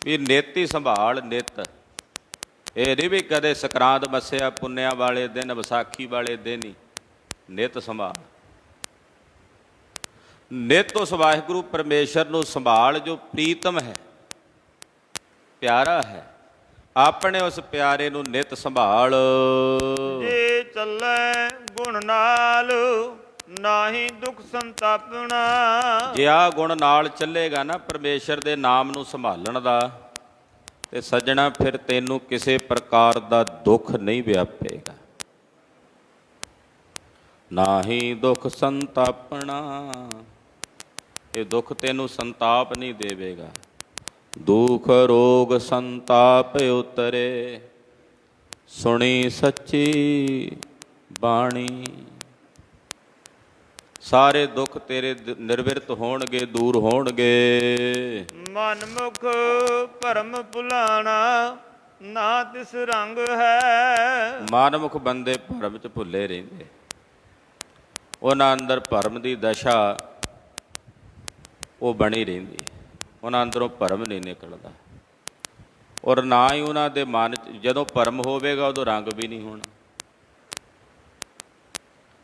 ਵੀ ਨਿਤ ਹੀ ਸੰਭਾਲ, ਨਿਤ। ਇਹ ਨਹੀਂ ਵੀ ਕਦੇ ਸਕਰਾਂਤ ਮੱਸਿਆ ਪੁੰਨਿਆ ਵਾਲੇ ਦਿਨ, ਵਿਸਾਖੀ ਵਾਲੇ ਦਿਨ ਹੀ, ਨਿਤ ਸੰਭਾਲ। ਨਿਤ ਉਸ ਵਾਹਿਗੁਰੂ ਪਰਮੇਸ਼ਰ ਨੂੰ ਸੰਭਾਲ ਜੋ ਪ੍ਰੀਤਮ ਹੈ, ਪਿਆਰਾ ਹੈ। ਆਪਣੇ ਉਸ ਪਿਆਰੇ ਨੂੰ ਨਿਤ ਸੰਭਾਲ। ਜੇ ਚੱਲੇ ਗੁਣ ਨਾਲ ਨਾਹੀ ਦੁੱਖ ਸੰਤਾਪਣਾ। ਜੇ ਆ ਗੁਣ ਨਾਲ ਚੱਲੇਗਾ ਨਾ ਪਰਮੇਸ਼ਰ ਦੇ ਨਾਮ ਨੂੰ ਸੰਭਾਲਣ ਦਾ, ਤੇ ਸੱਜਣਾ ਫਿਰ ਤੈਨੂੰ ਕਿਸੇ ਪ੍ਰਕਾਰ ਦਾ ਦੁੱਖ ਨਹੀਂ ਵਿਆਪੇਗਾ। ਨਾਹੀ ਦੁੱਖ ਸੰਤਾਪਣਾ, ਇਹ ਦੁੱਖ ਤੈਨੂੰ ਸੰਤਾਪ ਨਹੀਂ ਦੇਵੇਗਾ। ਦੁਖ ਰੋਗ ਸੰਤਾਪ ਉਤਰੇ, ਸੁਣੀ ਸੱਚੀ ਬਾਣੀ। ਸਾਰੇ ਦੁੱਖ ਤੇਰੇ ਨਿਰਵਿਰਤ ਹੋਣਗੇ, ਦੂਰ ਹੋਣਗੇ। ਮਨ ਮੁਖ ਭਰਮ ਭੁਲਾਣਾ ਨਾ ਤਿਸ ਰੰਗ ਹੈ। ਮਨਮੁਖ ਬੰਦੇ ਭਰਮ 'ਚ ਭੁੱਲੇ ਰਹਿੰਦੇ, ਉਹਨਾਂ ਅੰਦਰ ਭਰਮ ਦੀ ਦਸ਼ਾ ਉਹ ਬਣੀ ਰਹਿੰਦੀ, ਉਹਨਾਂ ਅੰਦਰੋਂ ਭਰਮ ਨਹੀਂ ਨਿਕਲਦਾ। ਔਰ ਨਾ ਹੀ ਉਹਨਾਂ ਦੇ ਮਨ 'ਚ ਜਦੋਂ ਭਰਮ ਹੋਵੇਗਾ ਉਦੋਂ ਰੰਗ ਵੀ ਨਹੀਂ ਹੋਣਾ।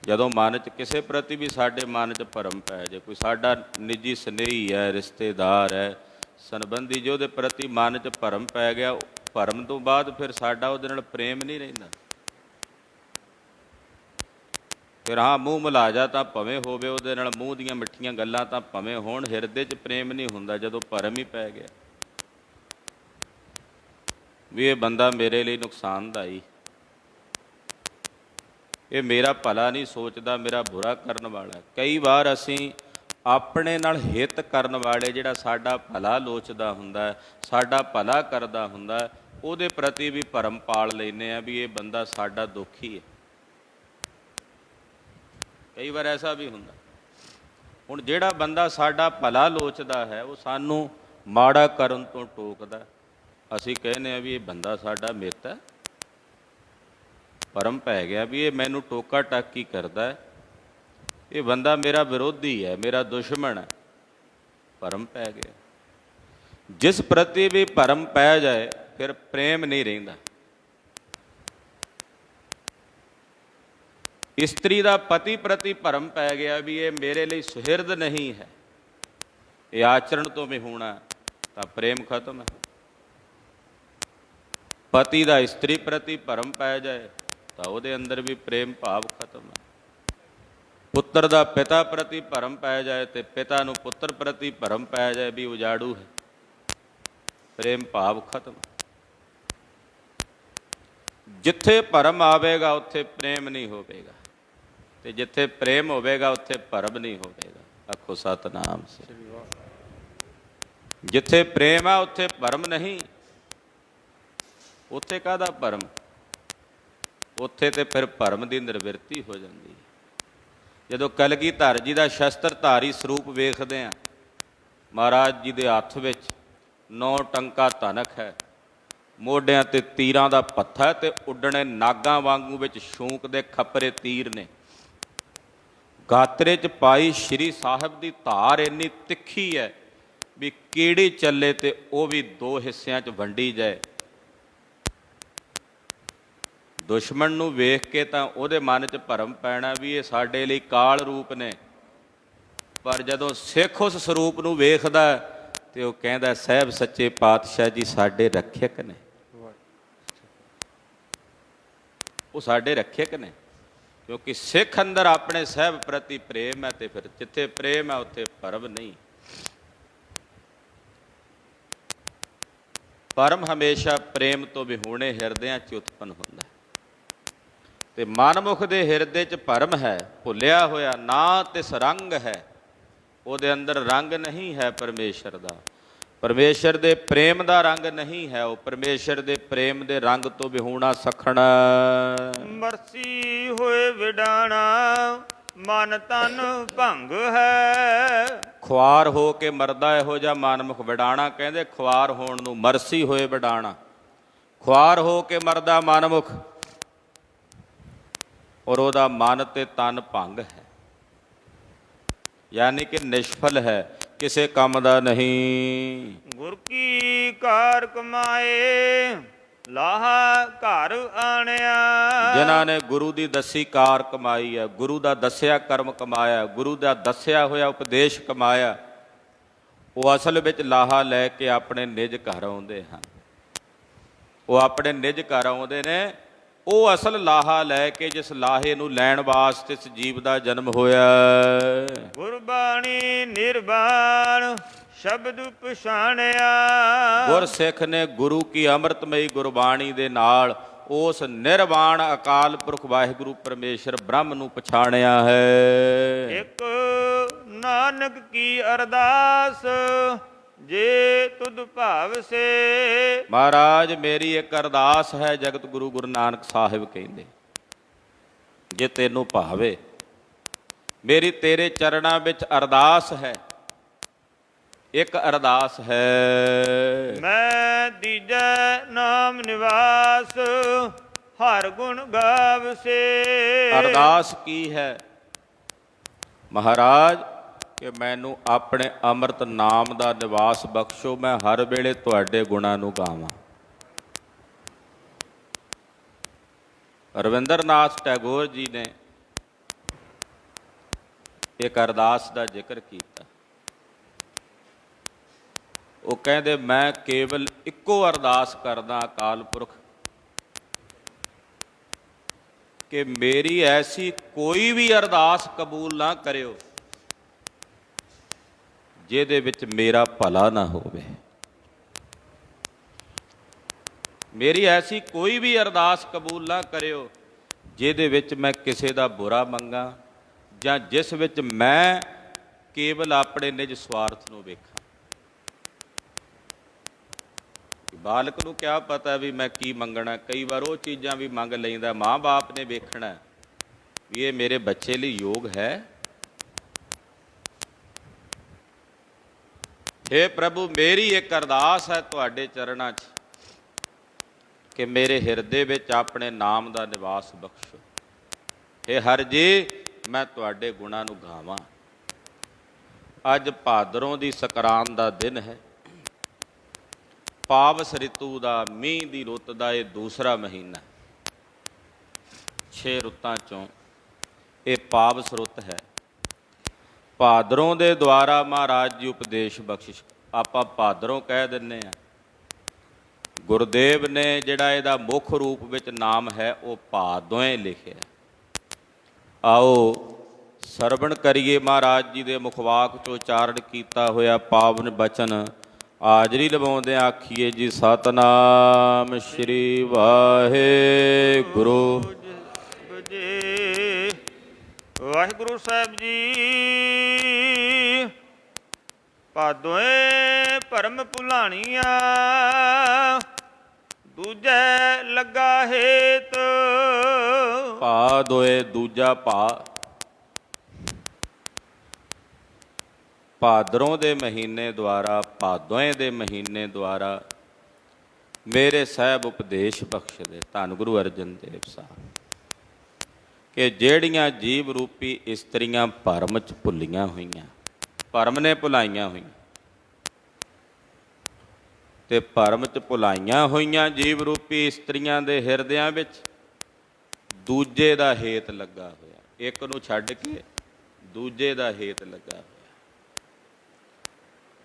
ਜਦੋਂ ਮਨ 'ਚ ਕਿਸੇ ਪ੍ਰਤੀ ਵੀ ਸਾਡੇ ਮਨ 'ਚ ਭਰਮ ਪੈ ਜਾਏ, ਕੋਈ ਸਾਡਾ ਨਿੱਜੀ ਸਨੇਹੀ ਹੈ, ਰਿਸ਼ਤੇਦਾਰ ਹੈ, ਸੰਬੰਧੀ, ਜੇ ਉਹਦੇ ਪ੍ਰਤੀ ਮਨ 'ਚ ਭਰਮ ਪੈ ਗਿਆ, ਭਰਮ ਤੋਂ ਬਾਅਦ ਫਿਰ ਸਾਡਾ ਉਹਦੇ ਨਾਲ ਪ੍ਰੇਮ ਨਹੀਂ ਰਹਿੰਦਾ। ਫਿਰ ਹਾਂ ਮੂੰਹ ਮੁਲਾਜ਼ਾ ਤਾਂ ਭਵੇਂ ਹੋਵੇ ਉਹਦੇ ਨਾਲ, ਮੂੰਹ ਦੀਆਂ ਮਿੱਠੀਆਂ ਗੱਲਾਂ ਤਾਂ ਭਵੇਂ ਹੋਣ, ਹਿਰਦੇ 'ਚ ਪ੍ਰੇਮ ਨਹੀਂ ਹੁੰਦਾ ਜਦੋਂ ਭਰਮ ਹੀ ਪੈ ਗਿਆ ਵੀ ਇਹ ਬੰਦਾ ਮੇਰੇ ਲਈ ਨੁਕਸਾਨਦਾਈ, ਇਹ ਮੇਰਾ ਭਲਾ ਨਹੀਂ ਸੋਚਦਾ, ਮੇਰਾ ਬੁਰਾ ਕਰਨ ਵਾਲਾ। ਕਈ ਵਾਰ ਅਸੀਂ ਆਪਣੇ ਨਾਲ ਹਿੱਤ ਕਰਨ ਵਾਲੇ, ਜਿਹੜਾ ਸਾਡਾ ਭਲਾ ਲੋਚਦਾ ਹੁੰਦਾ, ਸਾਡਾ ਭਲਾ ਕਰਦਾ ਹੁੰਦਾ, ਉਹਦੇ ਪ੍ਰਤੀ ਵੀ ਭਰਮ ਪਾਲ ਲੈਂਦੇ ਹਾਂ ਵੀ ਇਹ ਬੰਦਾ ਸਾਡਾ ਦੁਖੀ ਹੈ। ਕਈ ਵਾਰ ਐਸਾ ਵੀ ਹੁੰਦਾ। ਹੁਣ ਜਿਹੜਾ ਬੰਦਾ ਸਾਡਾ ਭਲਾ ਲੋਚਦਾ ਹੈ ਉਹ ਸਾਨੂੰ ਮਾੜਾ ਕਰਨ ਤੋਂ ਟੋਕਦਾ, ਅਸੀਂ ਕਹਿੰਦੇ ਹਾਂ ਵੀ ਇਹ ਬੰਦਾ ਸਾਡਾ ਮਿੱਤ ਹੈ। ਭਰਮ ਪੈ ਗਿਆ ਵੀ ਇਹ ਮੈਨੂੰ ਟੋਕਾ ਟਾਕੀ ਕਰਦਾ, ਇਹ ਬੰਦਾ ਮੇਰਾ ਵਿਰੋਧੀ ਹੈ, ਮੇਰਾ ਦੁਸ਼ਮਣ ਹੈ। ਭਰਮ ਪੈ ਗਿਆ। ਜਿਸ ਪ੍ਰਤੀ ਵੀ ਭਰਮ ਪੈ ਜਾਏ ਫਿਰ ਪ੍ਰੇਮ ਨਹੀਂ ਰਹਿੰਦਾ। ਇਸਤਰੀ ਦਾ ਪਤੀ ਪ੍ਰਤੀ ਭਰਮ ਪੈ ਗਿਆ ਵੀ ਇਹ ਮੇਰੇ ਲਈ ਸੁਹਿਰਦ ਨਹੀਂ ਹੈ, ਇਹ ਆਚਰਣ ਤੋਂ ਵੀ ਹੋਣਾ, ਤਾਂ ਪ੍ਰੇਮ ਖਤਮ ਹੈ। ਪਤੀ ਦਾ ਇਸਤਰੀ ਪ੍ਰਤੀ ਭਰਮ ਪੈ ਜਾਏ ਤਾਂ ਉਹਦੇ ਅੰਦਰ ਵੀ ਪ੍ਰੇਮ ਭਾਵ ਖਤਮ ਹੈ। ਪੁੱਤਰ ਦਾ ਪਿਤਾ ਪ੍ਰਤੀ ਭਰਮ ਪੈ ਜਾਏ ਤੇ ਪਿਤਾ ਨੂੰ ਪੁੱਤਰ ਪ੍ਰਤੀ ਭਰਮ ਪੈ ਜਾਏ ਵੀ ਉਜਾੜੂ ਹੈ, ਪ੍ਰੇਮ ਭਾਵ ਖਤਮ। ਜਿੱਥੇ ਭਰਮ ਆਵੇਗਾ ਉੱਥੇ ਪ੍ਰੇਮ ਨਹੀਂ ਹੋਵੇਗਾ, ਤੇ ਜਿੱਥੇ ਪ੍ਰੇਮ ਹੋਵੇਗਾ ਉੱਥੇ ਭਰਮ ਨਹੀਂ ਹੋਵੇਗਾ। ਆਖੋ ਸਤਿਨਾਮ ਸ੍ਰੀ ਵਾਹਿਗੁਰੂ। ਜਿੱਥੇ ਪ੍ਰੇਮ ਆ ਉੱਥੇ ਭਰਮ ਨਹੀਂ, ਉੱਥੇ ਕਾਹਦਾ ਭਰਮ? ਉੱਥੇ ਤੇ ਫਿਰ ਭਰਮ ਦੀ ਨਿਰਵਿਰਤੀ ਹੋ ਜਾਂਦੀ ਹੈ। ਜਦੋਂ ਕਲਗੀਧਰ ਜੀ ਦਾ ਸ਼ਸਤਰਧਾਰੀ ਸਰੂਪ ਵੇਖਦੇ ਹਾਂ, ਮਹਾਰਾਜ ਜੀ ਦੇ ਹੱਥ ਵਿੱਚ 9 ਟੰਕਾ ਧਨਕ ਹੈ, ਮੋਢਿਆਂ ਤੇ ਤੀਰਾਂ ਦਾ ਪੱਥਾ ਤੇ ਉੱਡਣੇ ਨਾਗਾਂ ਵਾਂਗੂ ਵਿੱਚ ਸ਼ੂਕ ਦੇ ਖੱਪਰੇ ਤੀਰ ਨੇ। ਗਾਤਰੇ 'ਚ ਪਾਈ ਸ਼੍ਰੀ ਸਾਹਿਬ ਦੀ ਧਾਰ ਇੰਨੀ ਤਿੱਖੀ ਹੈ ਵੀ ਕਿਹੜੀ ਚੱਲੇ ਤੇ ਉਹ ਵੀ 2 ਹਿੱਸਿਆਂ 'ਚ ਵੰਡੀ ਜਾਏ। ਦੁਸ਼ਮਣ ਨੂੰ ਵੇਖ ਕੇ ਤਾਂ ਉਹਦੇ ਮਨ 'ਚ ਭਰਮ ਪੈਣਾ ਵੀ ਇਹ ਸਾਡੇ ਲਈ ਕਾਲ ਰੂਪ ਨੇ, ਪਰ ਜਦੋਂ ਸਿੱਖ ਉਸ ਸਰੂਪ ਨੂੰ ਵੇਖਦਾ ਤੇ ਉਹ ਕਹਿੰਦਾ ਸਾਹਿਬ ਸੱਚੇ ਪਾਤਸ਼ਾਹ ਜੀ ਸਾਡੇ ਰੱਖਿਅਕ ਨੇ, ਉਹ ਸਾਡੇ ਰੱਖਿਅਕ ਨੇ। ਕਿਉਂਕਿ ਸਿੱਖ ਅੰਦਰ ਆਪਣੇ ਸਾਹਿਬ ਪ੍ਰਤੀ ਪ੍ਰੇਮ ਹੈ, ਤੇ ਫਿਰ ਜਿੱਥੇ ਪ੍ਰੇਮ ਹੈ ਉੱਥੇ ਭਰਮ ਨਹੀਂ। ਭਰਮ ਹਮੇਸ਼ਾ ਪ੍ਰੇਮ ਤੋਂ ਵਿਹੂਣੇ ਹਿਰਦਿਆਂ 'ਚ ਉਤਪੰਨ ਹੁੰਦਾ, ਤੇ ਮਨਮੁਖ ਦੇ ਹਿਰਦੇ 'ਚ ਭਰਮ ਹੈ, ਭੁੱਲਿਆ ਹੋਇਆ ਨਾ ਤਿਸ ਰੰਗ ਹੈ। ਉਹਦੇ ਅੰਦਰ ਰੰਗ ਨਹੀਂ ਹੈ ਪਰਮੇਸ਼ਰ ਦਾ, ਪਰਮੇਸ਼ਰ ਦੇ ਪ੍ਰੇਮ ਦਾ ਰੰਗ ਨਹੀਂ ਹੈ। ਉਹ ਪਰਮੇਸ਼ਰ ਦੇ ਪ੍ਰੇਮ ਦੇ ਰੰਗ ਤੋਂ ਵਿਹੂਣਾ ਸਖਣਾ। ਮਰਸੀ ਹੋਏ ਵਿਡਾਣਾ ਮਨ ਤਨ ਭੰਗ ਹੈ। ਖੁਆਰ ਹੋ ਕੇ ਮਰਦਾ ਇਹੋ ਜਿਹਾ ਮਨਮੁਖ ਵਿਡਾਣਾ, ਕਹਿੰਦੇ ਖੁਆਰ ਹੋਣ ਨੂੰ ਮਰਸੀ ਹੋਏ ਵਿਡਾਣਾ। ਖੁਆਰ ਹੋ ਕੇ ਮਰਦਾ ਮਨਮੁਖ, ਔਰ ਉਹਦਾ ਮਨ ਤੇ ਤਨ ਭੰਗ ਹੈ, ਯਾਨੀ ਕਿ ਨਿਸ਼ਫਲ ਹੈ, ਕਿਸੇ ਕੰਮ ਦਾ ਨਹੀਂ। ਗੁਰ ਕੀ ਕਾਰ ਕਮਾਏ ਲਾਹਾ ਘਰ ਆਣਿਆ। ਜਿਨ੍ਹਾਂ ਨੇ ਗੁਰੂ ਦੀ ਦੱਸੀ ਕਾਰ ਕਮਾਈ ਹੈ, ਗੁਰੂ ਦਾ ਦੱਸਿਆ ਕਰਮ ਕਮਾਇਆ, ਗੁਰੂ ਦਾ ਦੱਸਿਆ ਹੋਇਆ ਉਪਦੇਸ਼ ਕਮਾਇਆ, ਉਹ ਅਸਲ ਵਿੱਚ ਲਾਹਾ ਲੈ ਕੇ ਆਪਣੇ ਨਿਜ ਘਰ ਆਉਂਦੇ ਹਨ। ਉਹ ਆਪਣੇ ਨਿਜ ਘਰ ਆਉਂਦੇ ਨੇ, ਉਹ ਅਸਲ ਲਾਹਾ ਲੈ ਕੇ ਜਿਸ ਲਾਹੇ ਨੂੰ ਲੈਣ ਵਾਸਤੇ ਇਸ ਜੀਵ ਦਾ ਜਨਮ ਹੋਇਆ। ਗੁਰਬਾਣੀ ਨਿਰਵਾਣ ਸ਼ਬਦ ਪਛਾਣਿਆ। ਗੁਰਸਿੱਖ ਨੇ ਗੁਰੂ ਕੀ ਅੰਮ੍ਰਿਤਮਈ ਗੁਰਬਾਣੀ ਦੇ ਨਾਲ ਉਸ ਨਿਰਵਾਣ ਅਕਾਲ ਪੁਰਖ ਵਾਹਿਗੁਰੂ ਪਰਮੇਸ਼ਰ ਬ੍ਰਹਮ ਨੂੰ ਪਛਾਣਿਆ ਹੈ। ਇੱਕ ਨਾਨਕ ਕੀ ਅਰਦਾਸ ਜੇ ਤੁਧ ਭਾਵਸੇ। ਮਹਾਰਾਜ ਮੇਰੀ ਇੱਕ ਅਰਦਾਸ ਹੈ, ਜਗਤ ਗੁਰੂ ਗੁਰੂ ਨਾਨਕ ਸਾਹਿਬ ਕਹਿੰਦੇ, ਜੇ ਤੈਨੂੰ ਭਾਵੇ ਮੇਰੀ ਤੇਰੇ ਚਰਨਾਂ ਵਿੱਚ ਅਰਦਾਸ ਹੈ। ਇੱਕ ਅਰਦਾਸ ਹੈ, ਮੈਂ ਦੀਜੈ ਨਾਮ ਨਿਵਾਸ ਹਰ ਗੁਣ ਗਾਵਸੇ। ਅਰਦਾਸ ਕੀ ਹੈ ਮਹਾਰਾਜ? ਕਿ ਮੈਨੂੰ ਆਪਣੇ ਅੰਮ੍ਰਿਤ ਨਾਮ ਦਾ ਨਿਵਾਸ ਬਖਸ਼ੋ, ਮੈਂ ਹਰ ਵੇਲੇ ਤੁਹਾਡੇ ਗੁਣਾਂ ਨੂੰ ਗਾਵਾਂ। ਰਵਿੰਦਰ ਨਾਥ ਟੈਗੋਰ ਜੀ ਨੇ ਇੱਕ ਅਰਦਾਸ ਦਾ ਜ਼ਿਕਰ ਕੀਤਾ। ਉਹ ਕਹਿੰਦੇ ਮੈਂ ਕੇਵਲ ਇੱਕੋ ਅਰਦਾਸ ਕਰਦਾ ਅਕਾਲ ਪੁਰਖ ਕਿ ਮੇਰੀ ਐਸੀ ਕੋਈ ਵੀ ਅਰਦਾਸ ਕਬੂਲ ਨਾ ਕਰਿਓ ਜਿਹਦੇ ਵਿੱਚ ਮੇਰਾ ਭਲਾ ਨਾ ਹੋਵੇ। ਮੇਰੀ ਐਸੀ ਕੋਈ ਵੀ ਅਰਦਾਸ ਕਬੂਲ ਨਾ ਕਰਿਓ ਜਿਹਦੇ ਵਿੱਚ ਮੈਂ ਕਿਸੇ ਦਾ ਬੁਰਾ ਮੰਗਾ, ਜਾਂ ਜਿਸ ਵਿੱਚ ਮੈਂ ਕੇਵਲ ਆਪਣੇ ਨਿਜ ਸਵਾਰਥ ਨੂੰ ਵੇਖਾਂ। ਬਾਲਕ ਨੂੰ ਕਿਆ ਪਤਾ ਵੀ ਮੈਂ ਕੀ ਮੰਗਣਾ, ਕਈ ਵਾਰ ਉਹ ਚੀਜ਼ਾਂ ਵੀ ਮੰਗ ਲੈਂਦਾ। ਮਾਂ ਬਾਪ ਨੇ ਵੇਖਣਾ ਵੀ ਇਹ ਮੇਰੇ ਬੱਚੇ ਲਈ ਯੋਗ ਹੈ। ਹੇ ਪ੍ਰਭੂ, ਮੇਰੀ ਇੱਕ ਅਰਦਾਸ ਹੈ ਤੁਹਾਡੇ ਚਰਨਾਂ 'ਚ ਕਿ ਮੇਰੇ ਹਿਰਦੇ ਵਿੱਚ ਆਪਣੇ ਨਾਮ ਦਾ ਨਿਵਾਸ ਬਖਸ਼ੋ। ਹੇ ਹਰਿ ਜੀ, ਮੈਂ ਤੁਹਾਡੇ ਗੁਣਾਂ ਨੂੰ ਗਾਵਾਂ। ਅੱਜ ਭਾਦਰੋਂ ਦੀ ਸੰਕਰਾਂਤ ਦਾ ਦਿਨ ਹੈ, ਪਾਵਸ ਰਿਤੂ ਦਾ, ਮੀਂਹ ਦੀ ਰੁੱਤ ਦਾ ਇਹ ਦੂਸਰਾ ਮਹੀਨਾ। 6 ਰੁੱਤਾਂ 'ਚੋਂ ਇਹ ਪਾਵਸ ਰੁੱਤ ਹੈ। ਭਾਦਰੋਂ ਦੇ ਦੁਆਰਾ ਮਹਾਰਾਜ ਜੀ ਉਪਦੇਸ਼ ਬਖਸ਼ਿਸ਼, ਆਪਾਂ ਭਾਦਰੋਂ ਕਹਿ ਦਿੰਦੇ ਹਾਂ। ਗੁਰਦੇਵ ਨੇ ਜਿਹੜਾ ਇਹਦਾ ਮੁੱਖ ਰੂਪ ਵਿੱਚ ਨਾਮ ਹੈ ਉਹ ਭਾਦੋਏ ਲਿਖਿਆ। ਆਓ ਸਰਵਣ ਕਰੀਏ ਮਹਾਰਾਜ ਜੀ ਦੇ ਮੁਖਵਾਕ ਚੋਂ ਉਚਾਰਨ ਕੀਤਾ ਹੋਇਆ ਪਾਵਨ ਬਚਨ ਹਾਜ਼ਰੀ ਲਵਾਉਂਦੇ ਆਖੀਏ ਜੀ ਸਤਨਾਮ ਸ੍ਰੀ ਵਾਹਿਗੁਰੂ ਜੀ। ਵਾਹਿਗੁਰੂ ਸਾਹਿਬ ਜੀ। ਭਾਦੋਏ ਭਰਮ ਭੁਲਾਣੀਆਂ ਦੂਜੈ ਲੱਗਾ ਹੇਤ। ਭਾ ਦੋਏ ਦੂਜਾ ਭਾ ਭਾਦਰੋਂ ਦੇ ਮਹੀਨੇ ਦੁਆਰਾ ਭਾਦੋਏ ਦੇ ਮਹੀਨੇ ਦੁਆਰਾ ਮੇਰੇ ਸਾਹਿਬ ਉਪਦੇਸ਼ ਬਖਸ਼ਦੇ ਧੰਨ ਗੁਰੂ ਅਰਜਨ ਦੇਵ ਸਾਹਿਬ ਕਿ ਜਿਹੜੀਆਂ ਜੀਵ ਰੂਪੀ ਇਸਤਰੀਆਂ ਭਰਮ ਚ ਭੁੱਲੀਆਂ ਹੋਈਆਂ, ਭਰਮ ਨੇ ਭੁਲਾਈਆਂ ਹੋਈਆਂ, ਤੇ ਭਰਮ ਚ ਭੁਲਾਈਆਂ ਹੋਈਆਂ ਜੀਵ ਰੂਪੀ ਇਸਤਰੀਆਂ ਦੇ ਹਿਰਦਿਆਂ ਵਿੱਚ ਦੂਜੇ ਦਾ ਹੇਤ ਲੱਗਾ ਹੋਇਆ, ਇੱਕ ਨੂੰ ਛੱਡ ਕੇ ਦੂਜੇ ਦਾ ਹੇਤ ਲੱਗਾ ਹੋਇਆ।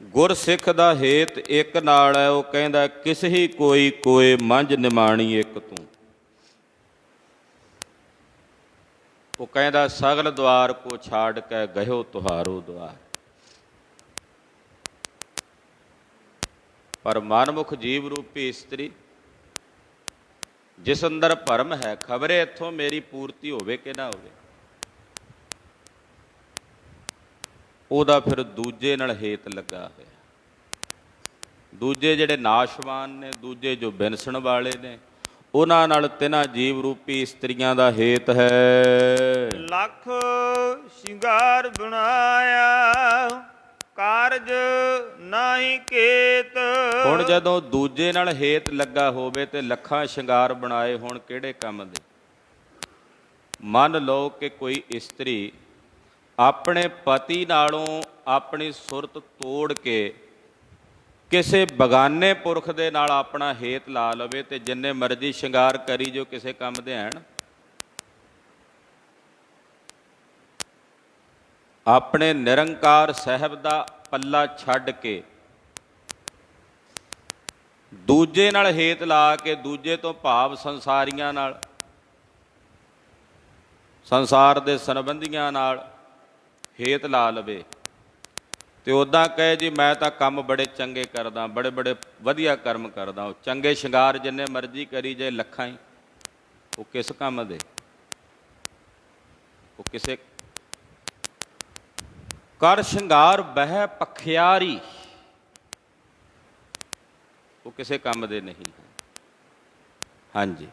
ਗੁਰਸਿੱਖ ਦਾ ਹੇਤ ਇੱਕ ਨਾਲ ਹੈ। ਉਹ ਕਹਿੰਦਾ ਕਿਸ ਹੀ ਕੋਈ ਕੋਏ ਮੰਝ ਨਿਮਾਣੀ ਇੱਕ ਤੂੰ। ਉਹ ਕਹਿੰਦਾ ਸਗਲ ਦੁਆਰ ਕੋ ਛਾੜ ਕੇ ਗਇਓ ਤੁਹਾਰੋ ਦੁਆਰ। ਪਰ ਮਨਮੁਖ ਜੀਵ ਰੂਪੀ ਇਸਤਰੀ ਜਿਸ ਅੰਦਰ ਭਰਮ ਹੈ, ਖਬਰੇ ਇੱਥੋਂ ਮੇਰੀ ਪੂਰਤੀ ਹੋਵੇ ਕਿ ਨਾ ਹੋਵੇ, ਉਹਦਾ ਫਿਰ ਦੂਜੇ ਨਾਲ ਹੇਤ ਲੱਗਾ ਹੋਇਆ। ਦੂਜੇ ਜਿਹੜੇ ਨਾਸ਼ਵਾਨ ਨੇ, ਦੂਜੇ ਜੋ ਬਿਨਸਣ ਵਾਲੇ ਨੇ, ਉਹਨਾਂ ਨਾਲ ਤਿੰਨਾਂ ਜੀਵ ਰੂਪੀ ਇਸਤਰੀਆਂ ਦਾ ਹੇਤ ਹੈ। ਲੱਖ ਸ਼ਿੰਗਾਰ ਬਣਾਇਆ ਕਾਰਜ ਨਾਹੀ ਕੇਤ। ਹੁਣ ਜਦੋਂ ਦੂਜੇ ਨਾਲ ਹੇਤ ਲੱਗਾ ਹੋਵੇ ਤੇ ਲੱਖਾਂ ਸ਼ਿੰਗਾਰ ਬਣਾਏ ਹੋਣ ਕਿਹੜੇ ਕੰਮ ਦੇ। ਮੰਨ ਲਓ ਕਿ ਕੋਈ ਇਸਤਰੀ ਆਪਣੇ ਪਤੀ ਨਾਲੋਂ ਆਪਣੀ ਸੁਰਤ ਤੋੜ ਕੇ ਕਿਸੇ ਬਗਾਨੇ ਪੁਰਖ ਦੇ ਨਾਲ ਆਪਣਾ ਹੇਤ ਲਾ ਲਵੇ ਤੇ ਜਿੰਨੇ ਮਰਜ਼ੀ ਸ਼ਿੰਗਾਰ ਕਰੀ ਜੋ ਕਿਸੇ ਕੰਮ ਦੇ ਹਨ। ਆਪਣੇ ਨਿਰੰਕਾਰ ਸਾਹਿਬ ਦਾ ਪੱਲਾ ਛੱਡ ਕੇ ਦੂਜੇ ਨਾਲ ਹੇਤ ਲਾ ਕੇ, ਦੂਜੇ ਤੋਂ ਭਾਵ ਸੰਸਾਰੀਆਂ ਨਾਲ, ਸੰਸਾਰ ਦੇ ਸੰਬੰਧੀਆਂ ਨਾਲ ਹੇਤ ਲਾ ਲਵੇ ਤੇ ਉੱਦਾਂ ਕਹੇ ਜੀ ਮੈਂ ਤਾਂ ਕੰਮ ਬੜੇ ਚੰਗੇ ਕਰਦਾ, ਬੜੇ ਬੜੇ ਵਧੀਆ ਕਰਮ ਕਰਦਾ, ਉਹ ਚੰਗੇ ਸ਼ਿੰਗਾਰ ਜਿੰਨੇ ਮਰਜ਼ੀ ਕਰੀ ਜਾਏ ਲੱਖਾਂ ਹੀ, ਉਹ ਕਿਸ ਕੰਮ ਦੇ? ਉਹ ਕਿਸੇ ਕਰ ਸ਼ਿੰਗਾਰ ਬਹਿ ਪਖਿਆਰੀ, ਉਹ ਕਿਸੇ ਕੰਮ ਦੇ ਨਹੀਂ ਹੈ। ਹਾਂਜੀ।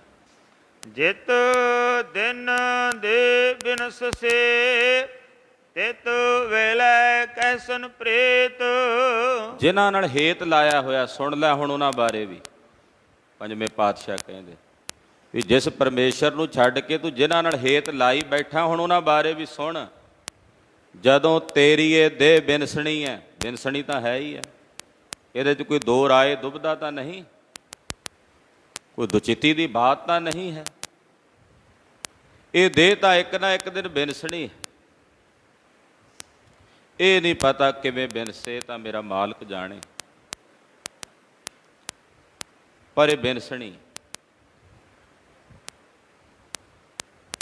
ਜਿਤ ਦਿਨ ਦੇ ਬਿਨਸ ਸੇ ਤਿਤ ਵੇਲੇ ਕੈਸਨ ਪ੍ਰੇਤ। ਜਿਨ੍ਹਾਂ ਨਾਲ ਹੇਤ ਲਾਇਆ ਹੋਇਆ, ਸੁਣ ਲੈ ਹੁਣ ਉਹਨਾਂ ਬਾਰੇ ਵੀ ਪੰਜਵੇਂ ਪਾਤਸ਼ਾਹ ਕਹਿੰਦੇ ਵੀ ਜਿਸ ਪਰਮੇਸ਼ਰ ਨੂੰ ਛੱਡ ਕੇ ਤੂੰ ਜਿਨ੍ਹਾਂ ਨਾਲ ਹੇਤ ਲਾਈ ਬੈਠਾ, ਹੁਣ ਉਹਨਾਂ ਬਾਰੇ ਵੀ ਸੁਣ। ਜਦੋਂ ਤੇਰੀ ਇਹ ਦੇਹ ਬਿਨਸਣੀ ਹੈ, ਬਿਨਸਣੀ ਤਾਂ ਹੈ ਹੀ ਹੈ, ਇਹਦੇ 'ਚ ਕੋਈ ਦੋ ਰਾਏ ਦੁਬਦਾ ਤਾਂ ਨਹੀਂ, ਕੋਈ ਦੁਚਿੱਤੀ ਦੀ ਬਾਤ ਤਾਂ ਨਹੀਂ ਹੈ। ਇਹ ਦੇਹ ਤਾਂ ਇੱਕ ਨਾ ਇੱਕ ਦਿਨ ਬਿਨਸਣੀ ਹੈ। ਇਹ ਨਹੀਂ ਪਤਾ ਕਿਵੇਂ ਬਿਨਸੇ, ਤਾਂ ਮੇਰਾ ਮਾਲਕ ਜਾਣੇ, ਪਰ ਇਹ ਬਿਨਸਣੀ।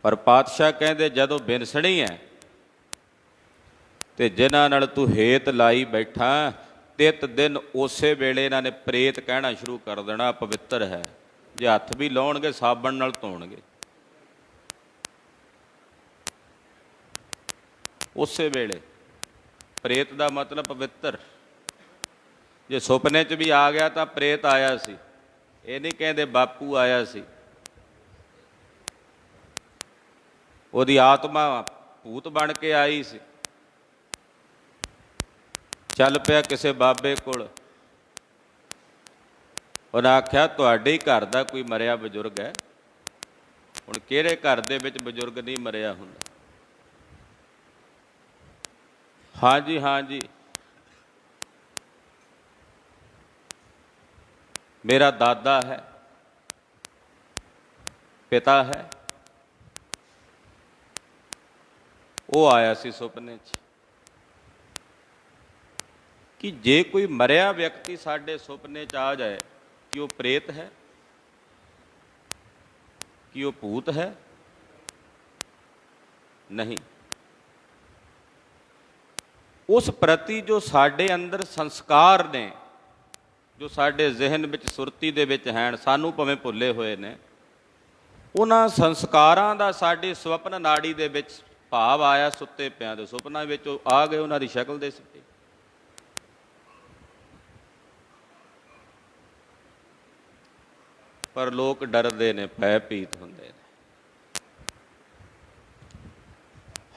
ਪਰ ਪਾਤਸ਼ਾਹ ਕਹਿੰਦੇ ਜਦੋਂ ਬਿਨਸਣੀ ਹੈ ਤੇ ਜਿਨ੍ਹਾਂ ਨਾਲ ਤੂੰ ਹੇਤ ਲਾਈ ਬੈਠਾ, ਤਿਤ ਦਿਨ ਉਸੇ ਵੇਲੇ ਇਹਨਾਂ ਨੇ ਪ੍ਰੇਤ ਕਹਿਣਾ ਸ਼ੁਰੂ ਕਰ ਦੇਣਾ, ਪਵਿੱਤਰ ਹੈ। ਜੇ ਹੱਥ ਵੀ ਲਾਉਣਗੇ ਸਾਬਣ ਨਾਲ ਧੋਣਗੇ, ਉਸੇ ਵੇਲੇ। ਪ੍ਰੇਤ ਦਾ ਮਤਲਬ ਪਵਿੱਤਰ। ਜੇ ਸੁਪਨੇ 'ਚ ਵੀ ਆ ਗਿਆ ਤਾਂ ਪ੍ਰੇਤ ਆਇਆ ਸੀ, ਇਹ ਨਹੀਂ ਕਹਿੰਦੇ ਬਾਪੂ ਆਇਆ ਸੀ। ਉਹਦੀ ਆਤਮਾ ਭੂਤ ਬਣ ਕੇ ਆਈ ਸੀ, ਚੱਲ ਪਿਆ ਕਿਸੇ ਬਾਬੇ ਕੋਲ। ਉਹਨੇ ਆਖਿਆ ਤੁਹਾਡੇ ਹੀ ਘਰ ਦਾ ਕੋਈ ਮਰਿਆ ਬਜ਼ੁਰਗ ਹੈ। ਹੁਣ ਕਿਹੜੇ ਘਰ ਦੇ ਵਿੱਚ ਬਜ਼ੁਰਗ ਨਹੀਂ ਮਰਿਆ ਹੁੰਦਾ? ਹਾਂਜੀ ਹਾਂਜੀ, ਮੇਰਾ ਦਾਦਾ ਹੈ, ਪਿਤਾ ਹੈ, ਉਹ ਆਇਆ ਸੀ ਸੁਪਨੇ 'ਚ। ਕਿ ਜੇ ਕੋਈ ਮਰਿਆ ਵਿਅਕਤੀ ਸਾਡੇ ਸੁਪਨੇ 'ਚ ਆ ਜਾਏ, ਕਿ ਉਹ ਪ੍ਰੇਤ ਹੈ, ਕਿ ਉਹ ਭੂਤ ਹੈ? ਨਹੀਂ। ਉਸ ਪ੍ਰਤੀ ਜੋ ਸਾਡੇ ਅੰਦਰ ਸੰਸਕਾਰ ਨੇ, ਜੋ ਸਾਡੇ ਜ਼ਿਹਨ ਵਿੱਚ ਸੁਰਤੀ ਦੇ ਵਿੱਚ ਹਨ, ਸਾਨੂੰ ਭਾਵੇਂ ਭੁੱਲੇ ਹੋਏ ਨੇ, ਉਹਨਾਂ ਸੰਸਕਾਰਾਂ ਦਾ ਸਾਡੀ ਸੁਪਨ ਨਾੜੀ ਦੇ ਵਿੱਚ ਭਾਵ ਆਇਆ। ਸੁੱਤੇ ਪਿਆਂ ਦੇ ਸੁਪਨਾ ਵਿੱਚ ਉਹ ਆ ਗਏ, ਉਹਨਾਂ ਦੀ ਸ਼ਕਲ ਦੇ ਸਕੇ। ਪਰ ਲੋਕ ਡਰਦੇ ਨੇ, ਭੈ ਭੀਤ ਹੁੰਦੇ ਨੇ।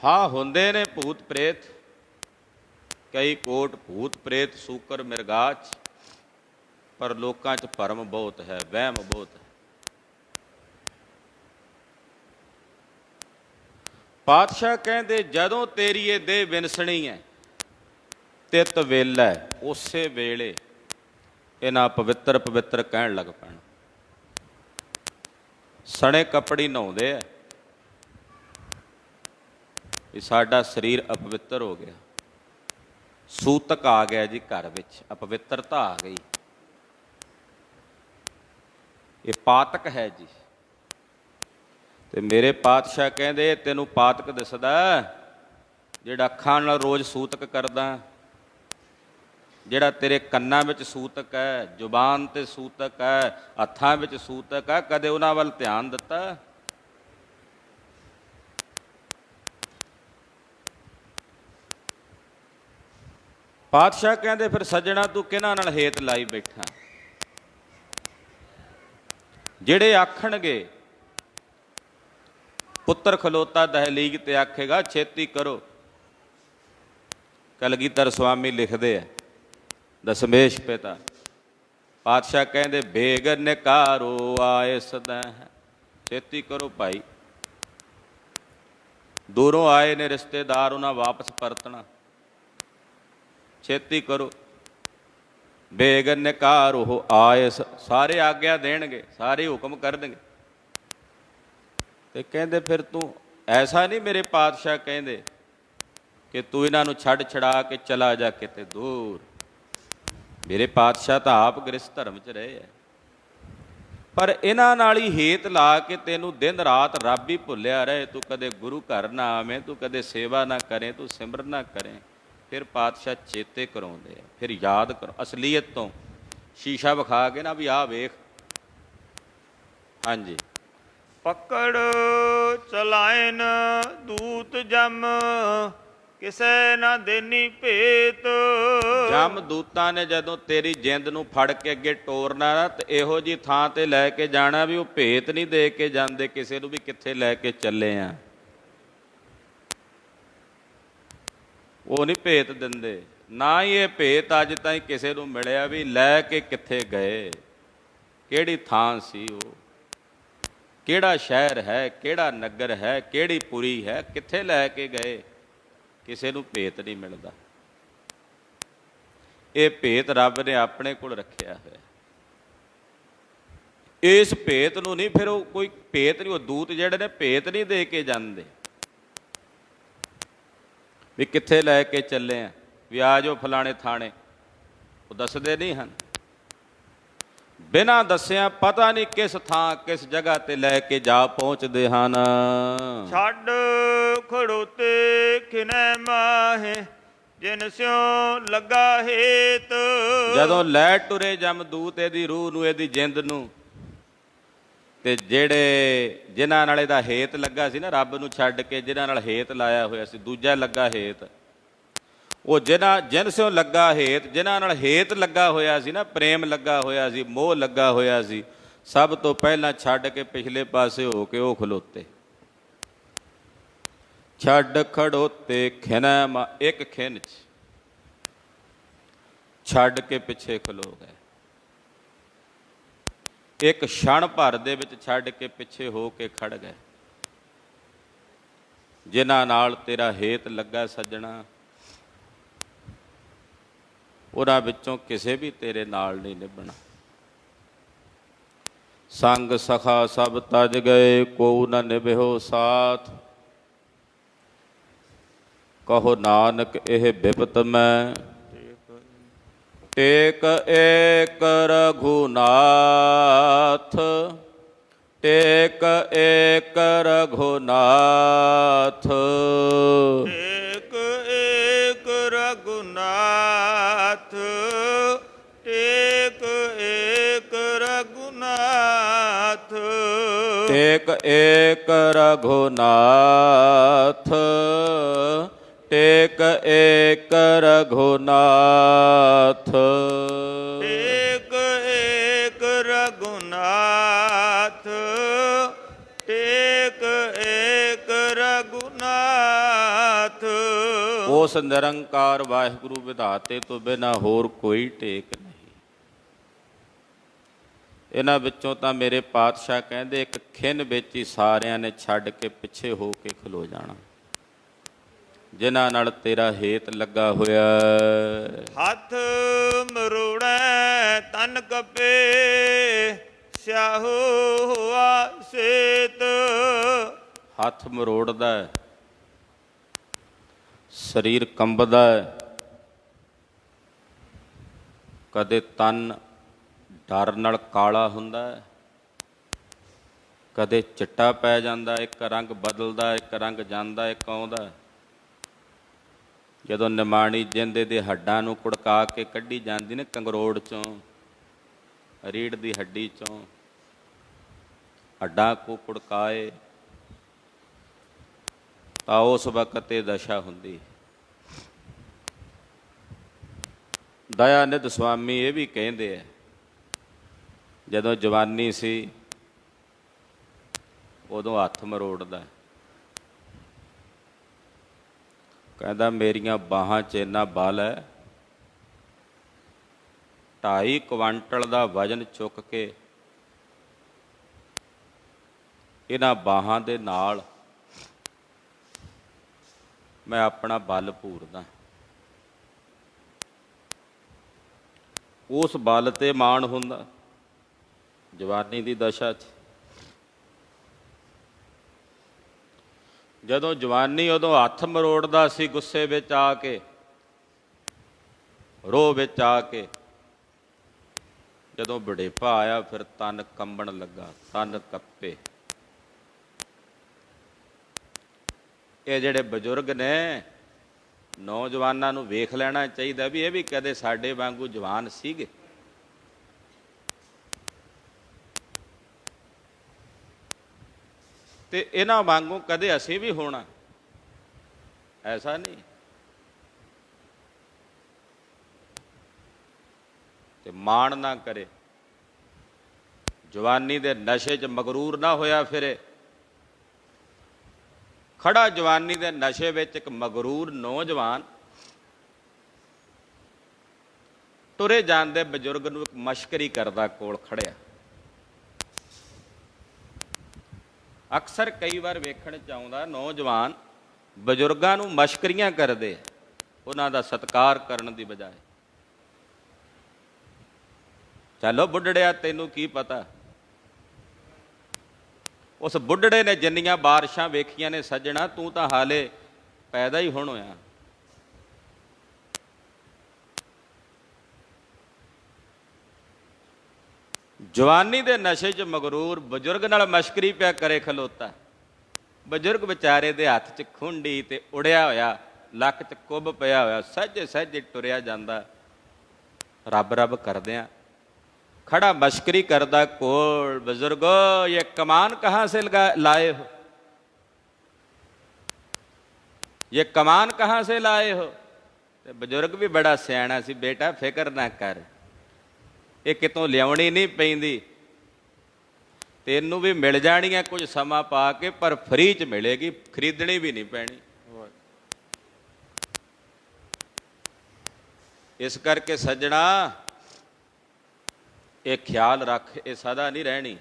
ਹਾਂ, ਹੁੰਦੇ ਨੇ ਭੂਤ ਪ੍ਰੇਤ, ਕਈ ਕੋਟ ਭੂਤ ਪ੍ਰੇਤ ਸੂਕਰ ਮਿਰਗਾਚ, ਪਰ ਲੋਕਾਂ 'ਚ ਭਰਮ ਬਹੁਤ ਹੈ, ਵਹਿਮ ਬਹੁਤ ਹੈ। ਪਾਤਸ਼ਾਹ ਕਹਿੰਦੇ ਜਦੋਂ ਤੇਰੀ ਇਹ ਦੇਹ ਵਿਨਸਣੀ ਹੈ, ਤਿਤ ਵੇਲਾ, ਉਸੇ ਵੇਲੇ ਇਹਨਾਂ ਪਵਿੱਤਰ ਪਵਿੱਤਰ ਕਹਿਣ ਲੱਗ ਪੈਣਾ। ਸਣੇ ਕੱਪੜੀ ਨਹਾਉਂਦੇ ਆ ਵੀ ਸਾਡਾ ਸਰੀਰ ਅਪਵਿੱਤਰ ਹੋ ਗਿਆ, ਸੂਤਕ ਆ ਗਿਆ ਜੀ ਘਰ ਵਿੱਚ, ਅਪਵਿੱਤਰਤਾ ਆ ਗਈ, ਇਹ ਪਾਤਕ ਹੈ ਜੀ। ਤੇ ਮੇਰੇ ਪਾਤਸ਼ਾਹ ਕਹਿੰਦੇ ਤੈਨੂੰ ਪਾਤਕ ਦਿਸਦਾ ਜਿਹੜਾ ਅੱਖਾਂ ਨਾਲ ਰੋਜ਼ ਸੂਤਕ ਕਰਦਾ, ਜਿਹੜਾ ਤੇਰੇ ਕੰਨਾਂ ਵਿੱਚ ਸੂਤਕ ਹੈ, ਜ਼ੁਬਾਨ ਤੇ ਸੂਤਕ ਹੈ, ਹੱਥਾਂ ਵਿੱਚ ਸੂਤਕ ਹੈ, ਕਦੇ ਉਹਨਾਂ ਵੱਲ ਧਿਆਨ ਦਿੱਤਾ? ਪਾਤਸ਼ਾਹ ਕਹਿੰਦੇ ਫਿਰ ਸੱਜਣਾ ਤੂੰ ਕਿਹਨਾਂ ਨਾਲ ਹੇਤ ਲਾਈ ਬੈਠਾ? ਜਿਹੜੇ ਆਖਣਗੇ ਪੁੱਤਰ ਖਲੋਤਾ ਦਹਲੀਗ ਤੇ ਆਖੇਗਾ ਛੇਤੀ ਕਰੋ। ਕਲਗੀਧਰ ਸਵਾਮੀ ਲਿਖਦੇ ਆ, ਦਸਮੇਸ਼ ਪਿਤਾ, ਪਾਤਸ਼ਾਹ ਕਹਿੰਦੇ ਬੇਗ ਨਿਕਾਰੋ ਆਏ ਸਦਾ, ਛੇਤੀ ਕਰੋ ਭਾਈ। ਦੂਰੋਂ ਆਏ ਨੇ ਰਿਸ਼ਤੇਦਾਰ, ਉਹਨਾਂ ਵਾਪਸ ਪਰਤਣਾ, ਛੇਤੀ ਕਰੋ। ਬੇਗ ਨਿਕਾਰੋ ਆਏ, ਸਾਰੇ ਆਗਿਆ ਦੇਣਗੇ, ਸਾਰੇ ਹੁਕਮ ਕਰਨਗੇ। ਤੇ ਕਹਿੰਦੇ ਫਿਰ ਤੂੰ ਐਸਾ ਨਹੀਂ, ਮੇਰੇ ਪਾਤਸ਼ਾਹ ਕਹਿੰਦੇ ਕਿ ਤੂੰ ਇਹਨਾਂ ਨੂੰ ਛੱਡ ਛੜਾ ਕੇ ਚਲਾ ਜਾ ਕਿਤੇ ਦੂਰ। ਮੇਰੇ ਪਾਤਸ਼ਾਹ ਤਾਂ ਆਪ ਗ੍ਰਸਥ ਧਰਮ 'ਚ ਰਹੇ ਹੈ, ਪਰ ਇਹਨਾਂ ਨਾਲ ਹੀ ਹੇਤ ਲਾ ਕੇ ਤੈਨੂੰ ਦਿਨ ਰਾਤ ਰੱਬ ਹੀ ਭੁੱਲਿਆ ਰਹੇ। ਤੂੰ ਕਦੇ ਗੁਰੂ ਘਰ ਨਾ ਆਵੇਂ, ਤੂੰ ਕਦੇ ਸੇਵਾ ਨਾ ਕਰੇ, ਤੂੰ ਸਿਮਰਨ ਨਾ ਕਰੇ। ਫਿਰ ਪਾਤਸ਼ਾਹ ਚੇਤੇ ਕਰਾਉਂਦੇ ਆ, ਫਿਰ ਯਾਦ ਕਰੋ, ਅਸਲੀਅਤ ਤੋਂ ਸ਼ੀਸ਼ਾ ਵਿਖਾ ਕੇ ਨਾ ਵੀ ਆਹ ਵੇਖ। ਹਾਂਜੀ, ਪਕੜ ਚਲਾਇਨ ਦੂਤ ਜਮ, ਕਿਸੇ ਨਾ ਦੇਨੀ ਭੇਤ। ਜਮ ਦੂਤਾਂ ਨੇ ਜਦੋਂ ਤੇਰੀ ਜਿੰਦ ਨੂੰ ਫੜ ਕੇ ਅੱਗੇ ਟੋਰਨਾ ਨਾ, ਤੇ ਇਹੋ ਜੀ ਥਾਂ ਤੇ ਲੈ ਕੇ ਜਾਣਾ ਵੀ ਉਹ ਭੇਤ ਨਹੀਂ ਦੇ ਕੇ ਜਾਂਦੇ ਕਿਸੇ ਨੂੰ ਵੀ ਕਿੱਥੇ ਲੈ ਕੇ ਚੱਲੇ ਆ। ਉਹ ਨਹੀਂ ਭੇਤ ਦਿੰਦੇ, ਨਾ ਹੀ ਇਹ ਭੇਤ ਅੱਜ ਤਾਈਂ ਕਿਸੇ ਨੂੰ ਮਿਲਿਆ ਵੀ ਲੈ ਕੇ ਕਿੱਥੇ ਗਏ, ਕਿਹੜੀ ਥਾਂ ਸੀ ਉਹ, ਕਿਹੜਾ ਸ਼ਹਿਰ ਹੈ, ਕਿਹੜਾ ਨਗਰ ਹੈ, ਕਿਹੜੀ ਪੁਰੀ ਹੈ, ਕਿੱਥੇ ਲੈ ਕੇ ਗਏ। ਕਿਸੇ ਨੂੰ ਭੇਤ ਨਹੀਂ ਮਿਲਦਾ। ਇਹ ਭੇਤ ਰੱਬ ਨੇ ਆਪਣੇ ਕੋਲ ਰੱਖਿਆ ਹੋਇਆ। ਇਸ ਭੇਤ ਨੂੰ ਨਹੀਂ ਫਿਰ ਉਹ ਕੋਈ ਭੇਤ ਨਹੀਂ, ਉਹ ਦੂਤ ਜਿਹੜੇ ਨੇ ਭੇਤ ਨਹੀਂ ਦੇ ਕੇ ਜਾਂਦੇ ਵੀ ਕਿੱਥੇ ਲੈ ਕੇ ਚੱਲੇ ਆ, ਵੀ ਆ ਜਾਓ ਫਲਾਣੇ ਥਾਣੇ, ਉਹ ਦੱਸਦੇ ਨਹੀਂ ਹਨ। ਬਿਨਾਂ ਦੱਸਿਆ ਪਤਾ ਨਹੀਂ ਕਿਸ ਥਾਂ ਕਿਸ ਜਗ੍ਹਾ ਤੇ ਲੈ ਕੇ ਜਾ ਪਹੁੰਚਦੇ ਹਨ। ਛੱਡ ਖੜੋਤੇ ਖਿਨੈ ਮਾਹੇ, ਜਿਨ ਸਿਉ ਲੱਗਾ ਹੇਤ। ਜਦੋਂ ਲੈ ਟੁਰੇ ਜਮਦੂਤ ਇਹਦੀ ਰੂਹ ਨੂੰ, ਇਹਦੀ ਜਿੰਦ ਨੂੰ, ਤੇ ਜਿਹੜੇ ਜਿਨ੍ਹਾਂ ਨਾਲ ਇਹਦਾ ਹੇਤ ਲੱਗਾ ਸੀ ਨਾ, ਰੱਬ ਨੂੰ ਛੱਡ ਕੇ ਜਿਨ੍ਹਾਂ ਨਾਲ ਹੇਤ ਲਾਇਆ ਹੋਇਆ ਸੀ, ਦੂਜਾ ਲੱਗਾ ਹੇਤ, ਉਹ ਜਿਨ ਸਿਓ ਲੱਗਾ ਹੇਤ, ਜਿਨ੍ਹਾਂ ਨਾਲ ਹੇਤ ਲੱਗਾ ਹੋਇਆ ਸੀ ਨਾ, ਪ੍ਰੇਮ ਲੱਗਾ ਹੋਇਆ ਸੀ, ਮੋਹ ਲੱਗਾ ਹੋਇਆ ਸੀ, ਸਭ ਤੋਂ ਪਹਿਲਾਂ ਛੱਡ ਕੇ ਪਿਛਲੇ ਪਾਸੇ ਹੋ ਕੇ ਉਹ ਖਲੋਤੇ। ਛੱਡ ਖੜੋਤੇ ਖਿਨੈ ਮਾ, ਇੱਕ ਖਿਨ 'ਚ ਛੱਡ ਕੇ ਪਿੱਛੇ ਖਲੋ ਗਏ। ਇੱਕ ਛਣ ਭਰ ਦੇ ਵਿੱਚ ਛੱਡ ਕੇ ਪਿੱਛੇ ਹੋ ਕੇ ਖੜ ਗਏ। ਜਿਨ੍ਹਾਂ ਨਾਲ ਤੇਰਾ ਹੇਤ ਲੱਗਾ ਸੱਜਣਾ, ਉਹਨਾਂ ਵਿੱਚੋਂ ਕਿਸੇ ਵੀ ਤੇਰੇ ਨਾਲ ਨਹੀਂ ਨਿਭਣਾ। ਸੰਗ ਸਖਾ ਸਭ ਤਜ ਗਏ, ਕੋ ਨ ਨਿਭਿਓ ਸਾਥ। ਕਹੋ ਨਾਨਕ ਇਹ ਬਿਪਤ ਮੈਂ, ਟੇਕ ਏਕ ਰਘੁਨਾਥ। ਟੇਕ ਏਕ ਰਘੁਨਾਥ। ਟੇਕ ਏਕ ਰਘੁਨਾਥ। ਰਘੁਨਾਥ ਟੇਕ ਏਕ ਰਘੁਨਾਥ ਟੇਕ ਏਕ ਰਘੁਨਾਥ ਟੇਕ ਏਕ ਰਘੁਨਾਥ ਟੇਕ ਏਕ ਰਘੁਨਾਥ ਟੇਕ ਏਕ ਰਘੁਨਾਥ ਉਸ ਨਿਰੰਕਾਰ ਵਾਹਿਗੁਰੂ ਵਿਧਾਤੇ ਤੋਂ ਬਿਨਾਂ ਹੋਰ ਕੋਈ ਟੇਕ ਨਹੀਂ। ਇਹਨਾਂ ਵਿੱਚੋਂ ਤਾਂ ਮੇਰੇ ਪਾਤਸ਼ਾਹ ਕਹਿੰਦੇ ਇੱਕ ਖਿੰਨ ਵਿੱਚ ਹੀ ਸਾਰਿਆਂ ਨੇ ਛੱਡ ਕੇ ਪਿੱਛੇ ਹੋ ਕੇ ਖਲੋ ਜਾਣਾ, ਜਿਨ੍ਹਾਂ ਨਾਲ ਤੇਰਾ ਹੇਤ ਲੱਗਾ ਹੋਇਆ। ਹੱਥ ਮਰੋੜੈ ਤਨ ਕਪੇ ਸਿਆਹੋ ਹੋਆ ਸੇਤ। ਹੱਥ ਮਰੋੜਦਾ ਹੈ, ਸਰੀਰ ਕੰਬਦਾ ਹੈ, ਕਦੇ ਤਨ ਡਰ ਨਾਲ ਕਾਲਾ ਹੁੰਦਾ ਹੈ, ਕਦੇ ਚਿੱਟਾ ਪੈ ਜਾਂਦਾ, ਇੱਕ ਰੰਗ ਬਦਲਦਾ, ਇੱਕ ਰੰਗ ਜਾਂਦਾ, ਇੱਕ ਆਉਂਦਾ। ਜਦੋਂ ਨਿਮਾਣੀ ਜਿੰਦੇ ਦੇ ਹੱਡਾਂ ਨੂੰ ਕੁੜਕਾ ਕੇ ਕੱਢੀ ਜਾਂਦੀ ਨੇ ਕੰਗਰੋੜ ਚੋਂ, ਰੀੜ ਦੀ ਹੱਡੀ ਚੋਂ, ਹੱਡਾਂ ਕੋ ਕੁੜਕਾਏ, ਤਾਂ ਉਸ ਵਕਤ ਇਹ ਦਸ਼ਾ ਹੁੰਦੀ। ਦਇਆਨੰਦ ਸੁਆਮੀ ਇਹ ਵੀ ਕਹਿੰਦੇ ਆ, ਜਦੋਂ ਜਵਾਨੀ ਸੀ ਉਦੋਂ ਹੱਥ ਮਰੋੜਦਾ, ਕਹਿੰਦਾ ਮੇਰੀਆਂ ਬਾਹਾਂ 'ਚ ਇੰਨਾ ਬਲ ਹੈ, 2.5 ਕੁਆਂਟਲ ਦਾ ਵਜ਼ਨ ਚੁੱਕ ਕੇ ਇਹਨਾਂ ਬਾਹਾਂ ਦੇ ਨਾਲ ਮੈਂ ਆਪਣਾ ਬਲ ਪੂਰਦਾ। ਉਸ ਬਲ ਤੇ ਮਾਣ ਹੁੰਦਾ ਜਵਾਨੀ ਦੀ ਦਸ਼ਾ 'ਚ। ਜਦੋਂ ਜਵਾਨੀ ਉਦੋਂ ਹੱਥ ਮਰੋੜਦਾ ਸੀ ਗੁੱਸੇ ਵਿੱਚ ਆ ਕੇ, ਰੋਹ ਵਿੱਚ ਆ ਕੇ। ਜਦੋਂ ਬੁਢੇਪਾ ਆਇਆ ਫਿਰ ਤਨ ਕੰਬਣ ਲੱਗਾ, ਤਨ ਕੱਪੇ। ਇਹ ਜਿਹੜੇ ਬਜ਼ੁਰਗ ਨੇ, ਨੌਜਵਾਨਾਂ ਨੂੰ ਵੇਖ ਲੈਣਾ ਚਾਹੀਦਾ ਵੀ ਇਹ ਵੀ ਕਦੇ ਸਾਡੇ ਵਾਂਗੂ ਜਵਾਨ ਸੀਗੇ। ਤੇ ਇਹਨਾਂ ਵਾਂਗੂ ਕਦੇ ਅਸੀਂ ਵੀ ਹੋਣਾ, ਐਸਾ ਨਹੀਂ। ਤੇ ਮਾਣ ਨਾ ਕਰੇ, ਜਵਾਨੀ ਦੇ ਨਸ਼ੇ 'ਚ ਮਗਰੂਰ ਨਾ ਹੋਇਆ ਫਿਰੇ। ਖੜਾ ਜਵਾਨੀ ਦੇ ਨਸ਼ੇ ਵਿੱਚ ਇੱਕ ਮਗਰੂਰ ਨੌਜਵਾਨ ਤੁਰੇ ਜਾਂਦੇ ਬਜ਼ੁਰਗ ਨੂੰ ਇੱਕ ਮਸ਼ਕਰੀ ਕਰਦਾ ਕੋਲ ਖੜਿਆ। ਅਕਸਰ ਕਈ ਵਾਰ ਵੇਖਣ 'ਚ ਆਉਂਦਾ ਨੌਜਵਾਨ ਬਜ਼ੁਰਗਾਂ ਨੂੰ ਮਸ਼ਕਰੀਆਂ ਕਰਦੇ, ਉਹਨਾਂ ਦਾ ਸਤਿਕਾਰ ਕਰਨ ਦੀ ਬਜਾਏ। ਚਲੋ ਬੁੱਢੜਿਆ ਤੈਨੂੰ ਕੀ ਪਤਾ। ਉਸ ਬੁੱਢੜੇ ਨੇ ਜਿੰਨੀਆਂ ਬਾਰਿਸ਼ਾਂ ਵੇਖੀਆਂ ਨੇ ਸੱਜਣਾ, ਤੂੰ ਤਾਂ ਹਾਲੇ ਪੈਦਾ ਹੀ ਹੁਣ ਹੋਇਆ। ਜਵਾਨੀ ਦੇ ਨਸ਼ੇ 'ਚ ਮਗਰੂਰ ਬਜ਼ੁਰਗ ਨਾਲ ਮਸ਼ਕਰੀ ਪਿਆ ਕਰੇ ਖਲੋਤਾ। ਬਜ਼ੁਰਗ ਵਿਚਾਰੇ ਦੇ ਹੱਥ 'ਚ ਖੁੰਡੀ ਤੇ ਉੜਿਆ ਹੋਇਆ, ਲੱਕ 'ਚ ਕੁੱਬ ਪਿਆ ਹੋਇਆ, ਸਹਿਜੇ ਸਹਿਜੇ ਟੁਰਿਆ ਜਾਂਦਾ, ਰੱਬ ਰੱਬ ਕਰਦਿਆਂ खड़ा मश्करी करदा कोल। बुजुर्गो ये कमान कहाँ से लाए हो, ये कमान कहाँ से लाए हो। ते बुजुर्ग भी बड़ा सियाणा सी, बेटा फिक्र ना कर, ये कितों लियावनी नहीं पैंदी, तेनू भी मिल जानी है कुछ समा पा के, पर फ्री च मिलेगी, खरीदनी भी नहीं पैनी। इस करके सज्जणा ये ख्याल रख, ये सदा नहीं रहनी।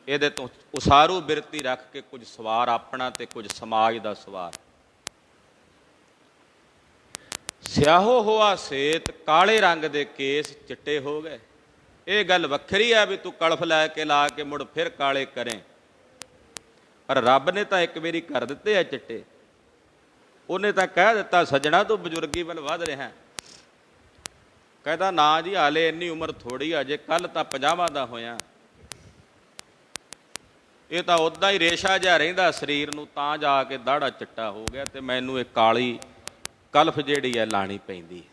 ये तो उसारू बिरती रख के कुछ सवार अपना ते कुछ समाज का सवार। स्याहो हुआ सेत, काले रंग दे केस चिट्टे हो गए। ये गल वखरी है भी तू कड़फ लैके ला के मुड़ फिर काले करें, पर रब ने तो एक बारी कर दिते है चिट्टे। उन्हें तो कह दिता सज्जणा तू बजुर्गी वाल वध रहा है। कहता ना जी हाले इन्नी उम्र थोड़ी, अजे कल तो 50 का होया, ये तो उदा ही रेशा जिहा रहिंदा शरीर नूं, तां जाके दाड़ा चिट्टा हो गया। तो मैनू एक काली ਕਲਫ ਜਿਹੜੀ ਹੈ ਲਾਣੀ ਪੈਂਦੀ ਹੈ।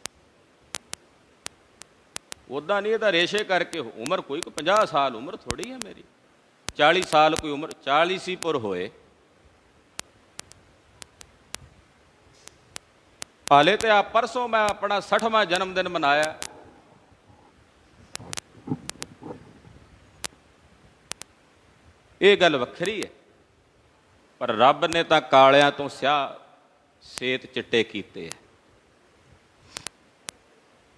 ਉੱਦਾਂ ਨਹੀਂ, ਇਹਦਾ ਰੇਸ਼ੇ ਕਰਕੇ ਉਮਰ ਕੋਈ 50 ਸਾਲ ਉਮਰ ਥੋੜੀ ਹੈ ਮੇਰੀ, 40 ਸਾਲ ਕੋਈ ਉਮਰ, 40 ਸੀ ਪੁਰ ਹੋਏ। ਹਾਲੇ ਤੇ ਆ ਪਰਸੋਂ ਮੈਂ ਆਪਣਾ 60ਵਾਂ ਜਨਮ ਦਿਨ ਮਨਾਇਆ। ਇਹ ਗੱਲ ਵੱਖਰੀ ਹੈ, ਪਰ ਰੱਬ ਨੇ ਤਾਂ ਕਾਲਿਆਂ ਤੋਂ ਸਿਆਹ ਸੇਤ ਚਿੱਟੇ ਕੀਤੇ ਆ।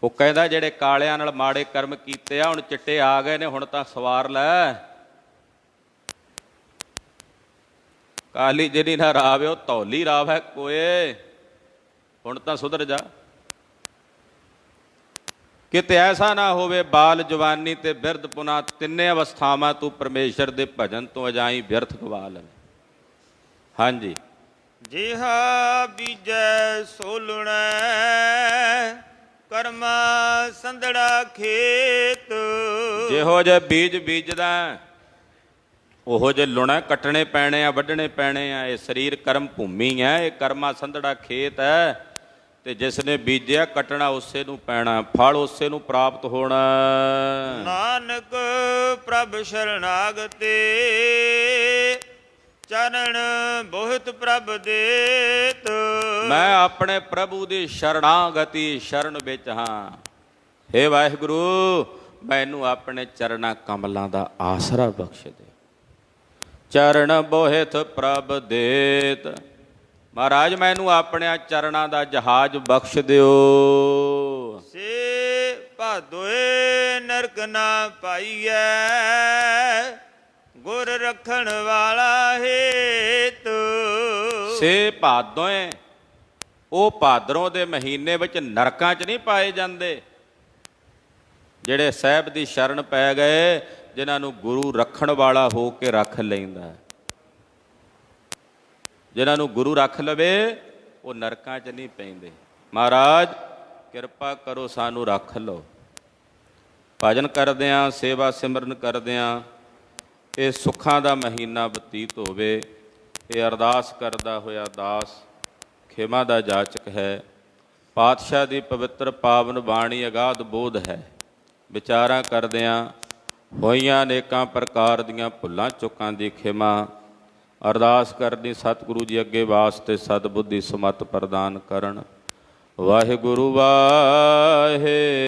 ਉਹ ਕਹਿੰਦਾ ਜਿਹੜੇ ਕਾਲਿਆਂ ਨਾਲ ਮਾੜੇ ਕਰਮ ਕੀਤੇ ਆ ਹੁਣ ਚਿੱਟੇ ਆ ਗਏ ਨੇ, ਹੁਣ ਤਾਂ ਸਵਾਰ ਲੈ। ਕਾਲੀ ਜਿਹੜੀ ਨਾ ਰਾਵ ਹੈ ਉਹ ਧੌਲੀ ਰਾਵ ਹੈ ਕੋਏ, ਹੁਣ ਤਾਂ ਸੁਧਰ ਜਾ। ਕਿਤੇ ਐਸਾ ਨਾ ਹੋਵੇ ਬਾਲ ਜਵਾਨੀ ਤੇ ਬਿਰਧ ਪੁਨਾ ਤਿੰਨੇ ਅਵਸਥਾਵਾਂ ਤੂੰ ਪਰਮੇਸ਼ਰ ਦੇ ਭਜਨ ਤੋਂ ਅਜਾਈ ਬਿਰਥ ਗਵਾ ਲਵੇਂ। ਹਾਂਜੀ, ਜਿਹਾ ਬੀਜੈ ਸੋਲਣਾ ਕਰਮਾ ਸੰਧੜਾ ਖੇਤ। ਜਿਹੋ ਜਿਹੇ ਬੀਜ ਬੀਜਦਾ ਉਹੋ ਜਿਹੇ ਲੁਣਾ ਕੱਟਣੇ ਪੈਣੇ ਆ, ਵੱਢਣੇ ਪੈਣੇ ਆ। ਇਹ ਸਰੀਰ ਕਰਮ ਭੂਮੀ ਹੈ, ਇਹ ਕਰਮਾ ਸੰਧੜਾ ਖੇਤ ਹੈ, ਤੇ ਜਿਸ ਨੇ ਬੀਜਿਆ ਕੱਟਣਾ ਉਸੇ ਨੂੰ ਪੈਣਾ, ਫਲ ਉਸੇ ਨੂੰ ਪ੍ਰਾਪਤ ਹੋਣਾ। ਨਾਨਕ ਪ੍ਰਭ ਸ਼ਰਨਾਗਤੇ ਚਰਨ ਬਹੁਤ ਪ੍ਰਭ ਦੇਤ। ਮੈਂ ਆਪਣੇ ਪ੍ਰਭੂ ਦੀ ਸ਼ਰਨਾਗਤੀ ਸ਼ਰਨ ਵਿੱਚ ਹਾਂ। ਹੇ ਵਾਹਿਗੁਰੂ, ਮੈਨੂੰ ਆਪਣੇ ਚਰਨਾਂ ਕਮਲਾਂ ਦਾ ਆਸਰਾ ਬਖਸ਼ ਦੇ। ਚਰਨ ਬੋਹਿਤ ਪ੍ਰਭ ਦੇਤ। ਮਹਾਰਾਜ ਮੈਨੂੰ ਆਪਣੇ ਚਰਨਾਂ ਦਾ ਜਹਾਜ਼ ਬਖਸ਼ ਦਿਓ। ਸੇ ਭਾਦੋਏ ਨਰਕ ਨਾ ਪਾਈਐ ਗੁਰ ਰੱਖਣ ਵਾਲਾ ਹੇਤ। ਸੇ ਭਾਦੋਏ, ਉਹ ਭਾਦਰੋਂ ਦੇ ਮਹੀਨੇ ਵਿੱਚ ਨਰਕਾਂ 'ਚ ਨਹੀਂ ਪਾਏ ਜਾਂਦੇ ਜਿਹੜੇ ਸਾਹਿਬ ਦੀ ਸ਼ਰਨ ਪੈ ਗਏ, ਜਿਨ੍ਹਾਂ ਨੂੰ ਗੁਰੂ ਰੱਖਣ ਵਾਲਾ ਹੋ ਕੇ ਰੱਖ ਲੈਂਦਾ। ਜਿਨ੍ਹਾਂ ਨੂੰ ਗੁਰੂ ਰੱਖ ਲਵੇ ਉਹ ਨਰਕਾਂ 'ਚ ਨਹੀਂ ਪੈਂਦੇ। ਮਹਾਰਾਜ ਕਿਰਪਾ ਕਰੋ, ਸਾਨੂੰ ਰੱਖ ਲਓ। ਭਜਨ ਕਰਦਿਆਂ, ਸੇਵਾ ਸਿਮਰਨ ਕਰਦਿਆਂ ਇਹ ਸੁੱਖਾਂ ਦਾ ਮਹੀਨਾ ਬਤੀਤ ਹੋਵੇ। ਇਹ ਅਰਦਾਸ ਕਰਦਾ ਹੋਇਆ ਦਾਸ ਖਿਮਾ ਦਾ ਜਾਚਕ ਹੈ। ਪਾਤਸ਼ਾਹ ਦੀ ਪਵਿੱਤਰ ਪਾਵਨ ਬਾਣੀ ਅਗਾਧ ਬੋਧ ਹੈ। ਵਿਚਾਰਾਂ ਕਰਦਿਆਂ ਹੋਈਆਂ ਅਨੇਕਾਂ ਪ੍ਰਕਾਰ ਦੀਆਂ ਭੁੱਲਾਂ ਚੁੱਕਾਂ ਦੀ ਖਿਮਾ ਅਰਦਾਸ ਕਰਨੀ ਸਤਿਗੁਰੂ ਜੀ ਅੱਗੇ ਵਾਸਤੇ ਸਤਿਬੁੱਧੀ ਸਮਤ ਪ੍ਰਦਾਨ ਕਰਨ। ਵਾਹਿਗੁਰੂ ਵਾਹਿ